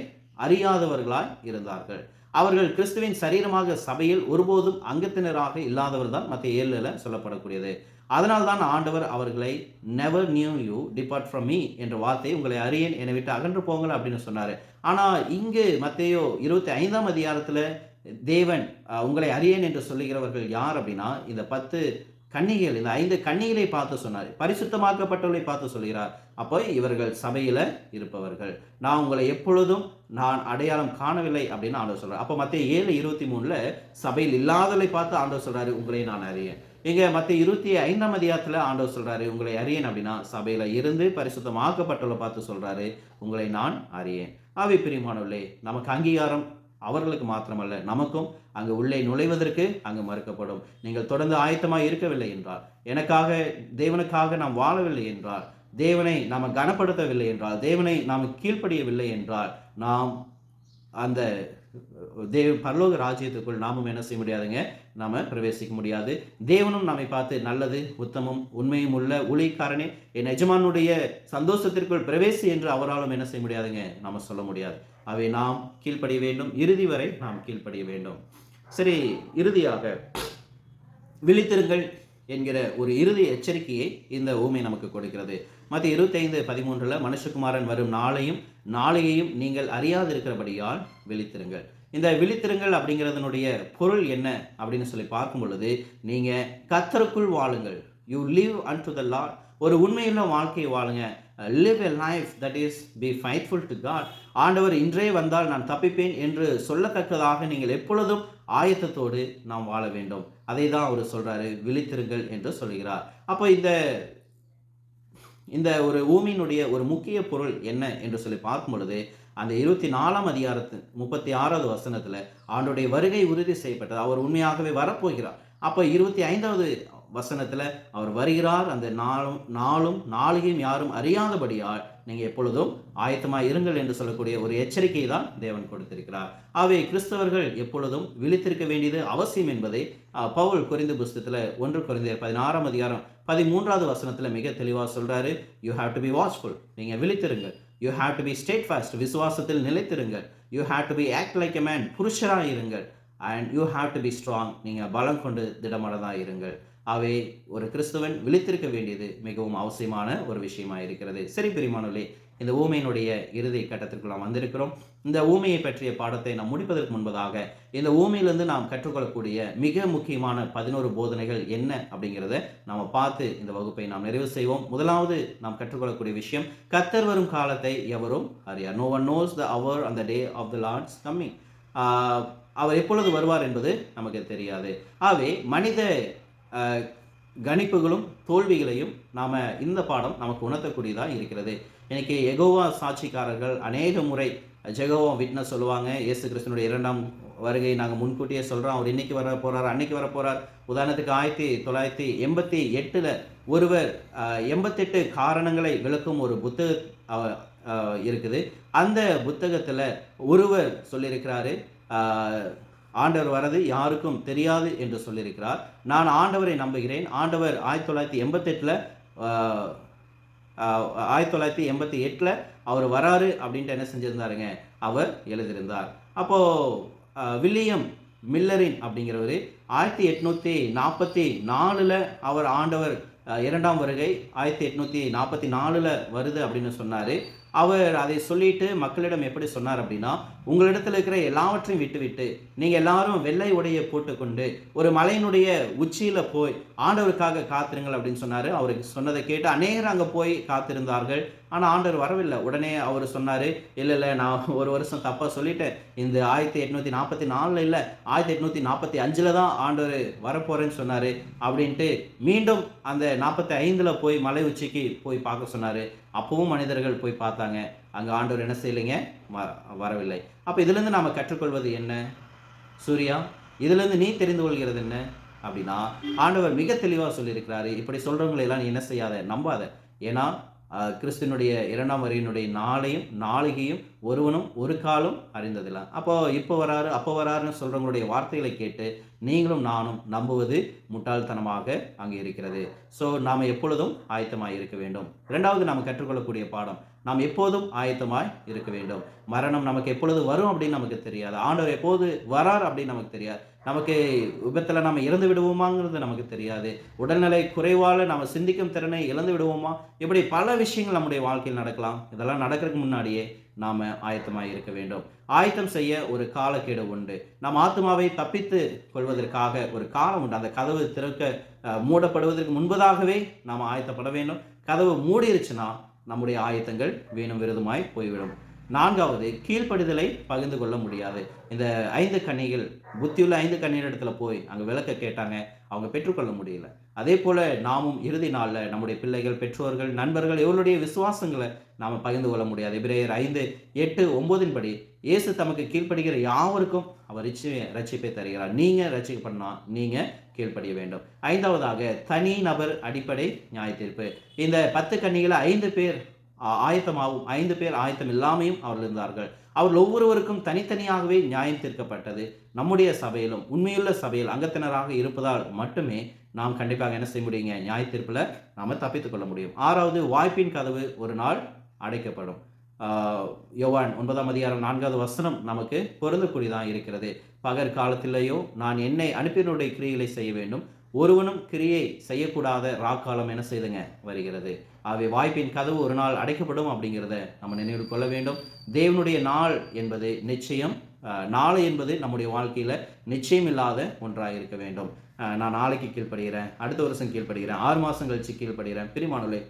அறியாதவர்களாய் இருந்தார்கள். அவர்கள் கிறிஸ்துவின் சரீரமாக சபையில் ஒருபோதும் அங்கத்தினராக இல்லாதவர் தான் மத்திய 7ல் சொல்லப்படக்கூடியது. அதனால் தான் ஆண்டவர் அவர்களை never new you depart from me என்ற வார்த்தையை, உங்களை அறியேன் என்னை விட்டு அகன்று போங்கள் அப்படின்னு சொன்னார். ஆனால் இங்கு மத்தேயு 25ஆம் அதிகாரத்தில் தேவன் உங்களை அறியேன் என்று சொல்லுகிறவர்கள் யார் அப்படின்னா, இந்த 10 கன்னிகள், இந்த 5 கன்னிகளை பார்த்து சொன்னார். பரிசுத்தமாக்கப்பட்டவர்களை பார்த்து சொல்கிறார். அப்போ இவர்கள் சபையில் இருப்பவர்கள், நான் உங்களை எப்பொழுதும் நான் அடையாளம் காணவில்லை அப்படின்னு ஆண்டவர் சொல்றார். அப்போ மத்தேயு 7:23ல் சபையில் இல்லாதவர்களை பார்த்து ஆண்டவர் சொல்றாரு, உங்களை நான் அறியேன். இங்கே மத்தேயு 25ஆம் அதிகாரத்தில் ஆண்டவர் சொல்றாரு, உங்களை அறியேன் அப்படின்னா சபையில் இருந்து பரிசுத்தமாக்கப்பட்டவர்களை பார்த்து சொல்றாரு, உங்களை நான் அறியேன். பிரியமானவர்களே, நமக்கு அங்கீகாரம் அவர்களுக்கு மாத்திரமல்ல, நமக்கும் அங்கு உள்ளே நுழைவதற்கு அங்கு மறுக்கப்படும். நீங்கள் தொடர்ந்து ஆயத்தமாக இருக்கவில்லை என்றால், தேவனுக்காக நாம் வாழவில்லை என்றால், தேவனை நாம் கனப்படுத்தவில்லை என்றால், தேவனை நாம் கீழ்ப்படியவில்லை என்றால், நாம் அந்த பரலோக ராஜ்யத்துக்குள் நாமும் என்ன செய்ய முடியாதுங்க? நாம் பிரவேசிக்க முடியாது. தேவனும் நம்மை பார்த்து, நல்லது உத்தமம் உண்மையும் உள்ள ஊழியக்காரனே, என் எஜமானுடைய சந்தோஷத்திற்குள் பிரவேசி என்று அவராலும் என்ன செய்ய முடியாதுங்க? நாம் சொல்ல முடியாது. நாம் கீழ்ப்படிய வேண்டும், இறுதி வரை நாம் கீழ்ப்படிய வேண்டும். சரி, இறுதியாக விழித்திருங்கள் என்கிற ஒரு இறுதி எச்சரிக்கையை இந்த ஊமை நமக்கு கொடுக்கிறது. மத்திய 25:13 மனுஷகுமாரன் வரும் நாளையையும் நீங்கள் அறியாதிருக்கிறபடியால் விழித்திருங்கள். இந்த விழித்திருங்கள் அப்படிங்கிறதனுடைய பொருள் என்ன அப்படின்னு சொல்லி பார்க்கும் பொழுது, நீங்கள் கர்த்தருக்குள் வாழுங்கள், you live unto the Lord, ஒரு உண்மையுள்ள வாழ்க்கையை வாழுங்க. Live a life that is be faithful to God. ஆண்டவர் இன்றே வந்தால் நான் தப்பிப்பேன் என்று சொல்லத்தக்கதாக நீங்கள் எப்பொழுதும் ஆயத்தத்தோடு நாம் வாழ வேண்டும். அதை தான் அவர் சொல்றாரு, விழித்திருங்கள் என்று சொல்கிறார். அப்போ இந்த ஒரு ஊமையினுடைய ஒரு முக்கிய பொருள் என்ன என்று சொல்லி பார்க்கும் பொழுது, அந்த 24ஆம் அதிகாரத்து 36வது வசனத்துல ஆண்டவருடைய வருகை உறுதி செய்யப்பட்டது. அவர் உண்மையாகவே வரப்போகிறார். அப்ப 25வது வசனத்துல அவர் வருகிறார், அந்த நாளும் நாளிகையும் யாரும் அறியாதபடியால் நீங்க எப்பொழுதும் ஆயத்தமாய் இருங்கள் என்று சொல்லக்கூடிய ஒரு எச்சரிக்கை தான் தேவன் கொடுத்திருக்கிறார். ஆகவே கிறிஸ்தவர்கள் எப்பொழுதும் விழித்திருக்க வேண்டியது அவசியம் என்பதை பவுல் கொரிந்து புஸ்தகத்துல 1 கொரிந்தியர் 16ஆம் அதிகாரம் 13வது வசனத்துல மிக தெளிவா சொல்றாரு. You have to be watchful. நீங்க விழித்திருங்கள். You have to be steadfast. விசுவாசத்தில் நிலைத்திருங்கள். You have to be act like a man. புருஷராக இருங்கள். And you have to be strong. நீங்க பலம் கொண்டு திடமனதாக இருங்கள். அவை ஒரு கிறிஸ்தவன் விழித்திருக்க வேண்டியது மிகவும் அவசியமான ஒரு விஷயமா இருக்கிறது. சரி பிரியமானவர்களே, இந்த ஊமையினுடைய இறுதி கட்டத்திற்கு நாம் வந்திருக்கிறோம். இந்த ஊமையை பற்றிய பாடத்தை நாம் முடிப்பதற்கு முன்பதாக இந்த ஊமையிலிருந்து நாம் கற்றுக்கொள்ளக்கூடிய மிக முக்கியமான 11 போதனைகள் என்ன அப்படிங்கிறத நாம் பார்த்து இந்த வகுப்பை நாம் நிறைவு செய்வோம். முதலாவது நாம் கற்றுக்கொள்ளக்கூடிய விஷயம், கர்த்தர் வரும் காலத்தை எவரும் அறியார். No one knows the hour and the day of the Lord's coming. அவர் எப்பொழுது வருவார் என்பது நமக்கு தெரியாது. ஆகவே மனித கணிப்புகளும் தோல்விகளையும் நாம் இந்த பாடம் நமக்கு உணர்த்தக்கூடியதாக இருக்கிறது. இன்னைக்கு யெகோவா சாட்சிக்காரர்கள் அநேக முறை ஜெகோவா விட்னஸ் சொல்லுவாங்க, இயேசு கிறிஸ்துனுடைய 2ஆம் வருகை நாங்கள் முன்கூட்டியே சொல்கிறோம், அவர் இன்னைக்கு வர போகிறார், அன்னைக்கு வர போகிறார். உதாரணத்துக்கு 1988 ஒருவர் 88 காரணங்களை விளக்கும் ஒரு புத்தகம் இருக்குது. அந்த புத்தகத்தில் ஒருவர் சொல்லியிருக்கிறாரு, ஆண்டவர் வரது யாருக்கும் தெரியாது என்று சொல்லியிருக்கிறார். நான் ஆண்டவரை நம்புகிறேன். ஆண்டவர் 1988 அவர் வராரு அப்படின்ட்டு என்ன செஞ்சிருந்தாருங்க, அவர் எழுதியிருந்தார். அப்போ வில்லியம் மில்லரின் அப்படிங்கிறவர் 1844 அவர் ஆண்டவர் 2ஆம் வருகை 1844 வருது அப்படின்னு சொன்னார். அவர் அதை சொல்லிட்டு மக்களிடம் எப்படி சொன்னார் அப்படின்னா, உங்களிடத்தில் இருக்கிற எல்லாவற்றையும் விட்டுவிட்டு நீங்கள் எல்லாரும் வெள்ளை உடையை போட்டுக்கொண்டு ஒரு மலையினுடைய உச்சியில் போய் ஆண்டவருக்காக காத்திருங்கள் அப்படின்னு சொன்னார். அவருக்கு சொன்னதை கேட்டு அநேகர் அங்கே போய் காத்திருந்தார்கள். ஆனால் ஆண்டவர் வரவில்லை. உடனே அவர் சொன்னார், இல்லை நான் ஒரு வருஷம் தப்பாக சொல்லிட்டேன். இந்த 1844 இல்லை, 1845 தான் ஆண்டவர் வரப்போறேன்னு சொன்னார் அப்படின்ட்டு மீண்டும் அந்த 45 போய் மலை உச்சிக்கு போய் பார்க்க சொன்னார். அப்பவும் மனிதர்கள் போய் பார்த்தாங்க. அங்கே ஆண்டவர் என்ன செய்யலைங்க, வரவில்லை. அப்போ இதிலிருந்து நாம் கற்றுக்கொள்வது என்ன? சூர்யா, இதிலிருந்து நீ தெரிந்து கொள்கிறது என்ன அப்படின்னா, ஆண்டவர் மிக தெளிவாக சொல்லியிருக்கிறாரு, இப்படி சொல்கிறவங்களை எல்லாம் நீ என்ன செய்யாத, நம்பாத. ஏன்னா கிறிஸ்துவனுடைய 2ஆம் வருகையினுடைய நாளையும் நாளிகையும் ஒருவனும் ஒரு காலம் அறிந்ததில்லை. அப்போ இப்போ வராரு அப்போ வராருன்னு சொல்கிறவங்களுடைய வார்த்தைகளை கேட்டு நீங்களும் நானும் நம்புவது முட்டாள்தனமாக அங்கே இருக்கிறது. ஸோ நாம் எப்பொழுதும் ஆயத்தமாய் இருக்க வேண்டும். 2வது நாம் கற்றுக்கொள்ளக்கூடிய பாடம், நாம் எப்போதும் ஆயத்தமாய் இருக்க வேண்டும். மரணம் நமக்கு எப்பொழுது வரும் அப்படின்னு நமக்கு தெரியாது. ஆண்டவர் எப்போது வரார் அப்படின்னு நமக்கு தெரியாது. நமக்கு விபத்தில் நம்ம இறந்து விடுவோமாங்கிறது நமக்கு தெரியாது. உடல்நிலை குறைவால் நம்ம சிந்திக்கும் திறனை இழந்து விடுவோமா, இப்படி பல விஷயங்கள் நம்முடைய வாழ்க்கையில் நடக்கலாம். இதெல்லாம் நடக்கிறதுக்கு முன்னாடியே நாம் ஆயத்தமாக இருக்க வேண்டும். ஆயத்தம் செய்ய ஒரு காலக்கெடு உண்டு. நம் ஆத்மாவை தப்பித்து கொள்வதற்காக ஒரு காலம் உண்டு. அந்த கதவு மூடப்படுவதற்கு முன்பதாகவே நாம் ஆயத்தப்பட வேண்டும். கதவு மூடிருச்சுன்னா நம்முடைய ஆயத்தங்கள் வீணும் விருதுமாய் போய்விடும். 4வது, கீழ்ப்படிதலை பகிர்ந்து கொள்ள முடியாது. இந்த 5 கன்னிகள், புத்தியுள்ள 5 கன்னிகளிடத்துல போய் அங்கே விளக்க கேட்டாங்க, அவங்க பெற்றுக்கொள்ள முடியல. அதே போல நாமும் இறுதி நாளில் நம்முடைய பிள்ளைகள், பெற்றோர்கள், நண்பர்கள் இவர்களுடைய விசுவாசங்களை நாம் பகிர்ந்து கொள்ள முடியாது. எபிரேயர் 5:8-9 படி இயேசு தமக்கு கீழ்ப்படுகிற யாவருக்கும் அவர் ரட்சிப்பை தருகிறார். நீங்கள் ரட்சிக்கப்படனா நீங்கள் கீழ்ப்படிய வேண்டும். 5வதாக, தனி நபர் அடிப்படை நியாய தீர்ப்பு. இந்த 10 கன்னிகளை 5 பேர் ஆயத்தமாகவும் 5 பேர் ஆயத்தம் இல்லாமையும் அவர்கள் இருந்தார்கள். அவர்கள் ஒவ்வொருவருக்கும் தனித்தனியாகவே நியாயம் தீர்க்கப்பட்டது. நம்முடைய சபையிலும் உண்மையுள்ள சபையில் அங்கத்தினராக இருப்பதால் மட்டுமே நாம் கண்டிப்பாக என்ன செய்ய முடியுங்க, நியாய தீர்ப்பில் நாம் தப்பித்துக் கொள்ள முடியும். 6வது, வாய்ப்பின் கதவு ஒரு நாள் அடைக்கப்படும். யோவான் 9ஆம் அதிகாரம் 4வது வசனம் நமக்கு பொருந்தக்கூடியதாக இருக்கிறது. பகற் காலத்திலேயோ நான் என்னை அனுப்பினுடைய கிரியைகளை செய்ய வேண்டும், ஒருவனும் கிரியை செய்யக்கூடாத ராக்காலம் என்ன செய்துங்க வருகிறது. ஆகவே வாய்ப்பின் கதவு ஒரு நாள் அடைக்கப்படும் அப்படிங்கிறத நம்ம நினைவில் கொள்ள வேண்டும். தேவனுடைய நாள் என்பது நிச்சயம், நாளை என்பது நம்முடைய வாழ்க்கையில் நிச்சயம் இல்லாத ஒன்றாக இருக்க வேண்டும். நான் நாளைக்கு கீழ்ப்படுகிறேன், அடுத்த வருஷம் கீழ்ப்படுகிறேன், 6 மாதம் கழிச்சு கீழ்ப்படுகிறேன். பிரிமானவர்களே,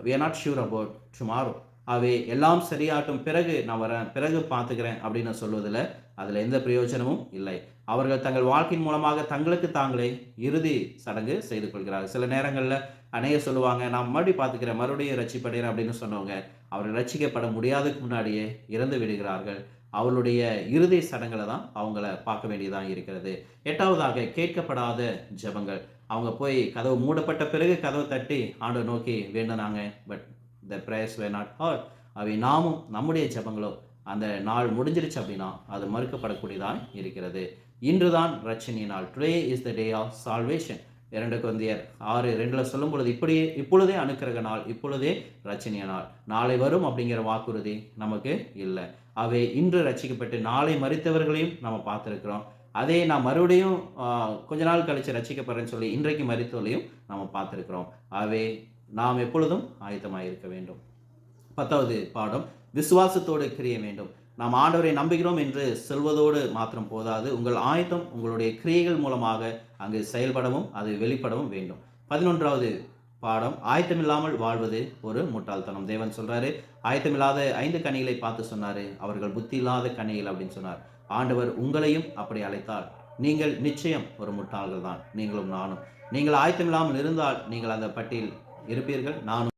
we are not sure about tomorrow. ஆகவே எல்லாம் சரியாட்டும், பிறகு நான் வரேன், பிறகு பார்த்துக்கிறேன் அப்படின்னு சொல்வதில் அதில் எந்த பிரயோஜனமும் இல்லை. அவர்கள் தங்கள் வாழ்க்கையின் மூலமாக தங்களுக்கு தாங்களே இறுதி சடங்கு செய்து கொள்கிறார்கள். சில நேரங்களில் அநேகர் சொல்லுவாங்க, நான் மறுபடியும் பார்த்துக்கிறேன், மறுபடியும் ரட்சிப்படைகிறேன் அப்படின்னு சொன்னவங்க அவர்கள் ரட்சிக்கப்பட முடியாததுக்கு முன்னாடியே இறந்து விடுகிறார்கள். அவர்களுடைய இறுதி சடங்குல தான் அவங்கள பார்க்க வேண்டியதாக இருக்கிறது. 8வதாக கேட்கப்படாத ஜெபங்கள். அவங்க போய் கதவு மூடப்பட்ட பிறகு கதவை தட்டி ஆண்டவரை நோக்கி வேண்டுனாங்க. But the prayers were not heard. அவை நாமும் நம்முடைய ஜெபங்களோ அந்த நாள் முடிஞ்சிருச்சு அப்படின்னா அது மறுக்கப்படக்கூடியதாக இருக்கிறது. இன்றுதான் ரட்சணிய நாள். Today is the day of salvation. 2 கொரிந்தியர் 6:2 சொல்லும் பொழுது இப்பொழுதே அனுக்கிரக நாள், இப்பொழுதே ரட்சணிய நாள், நாளை வரும் அப்படிங்கிற வாக்குறுதி நமக்கு இல்லை. அவை இன்று ரட்சிக்கப்பட்டு நாளை மரித்தவர்களையும் நம்ம பார்த்துருக்கிறோம். அதே நான் மறுபடியும் கொஞ்ச நாள் கழித்து ரட்சிக்கப்படுறேன்னு சொல்லி இன்றைக்கு மரித்தவர்களையும் நம்ம பார்த்துருக்கிறோம். ஆகவே நாம் எப்பொழுதும் ஆயத்தமாக இருக்க வேண்டும். 10வது பாடம், விசுவாசத்தோடு கிரிய வேண்டும். நாம் ஆண்டவரை நம்புகிறோம் என்று சொல்வதோடு மாத்திரம் போதாது, உங்கள் ஆயத்தம் உங்களுடைய கிரியைகள் மூலமாக அங்கு செயல்படவும் அது வெளிப்படவும் வேண்டும். 11வது பாடம், ஆயத்தமில்லாமல் வாழ்வது ஒரு முட்டாள்தனம். தேவன் சொல்றாரு, ஆயத்தமில்லாத 5 கனிகளை பார்த்து சொன்னாரு, அவர்கள் புத்தி இல்லாத கனிகள் அப்படின்னு சொன்னார். ஆண்டவர் உங்களையும் அப்படி அழைத்தால் நீங்கள் நிச்சயம் ஒரு முட்டாள்கள் தான், நீங்களும் நானும். நீங்கள் ஆயத்தமில்லாமல் இருந்தால் நீங்கள் அந்த பட்டியல் இருப்பீர்கள், நானும்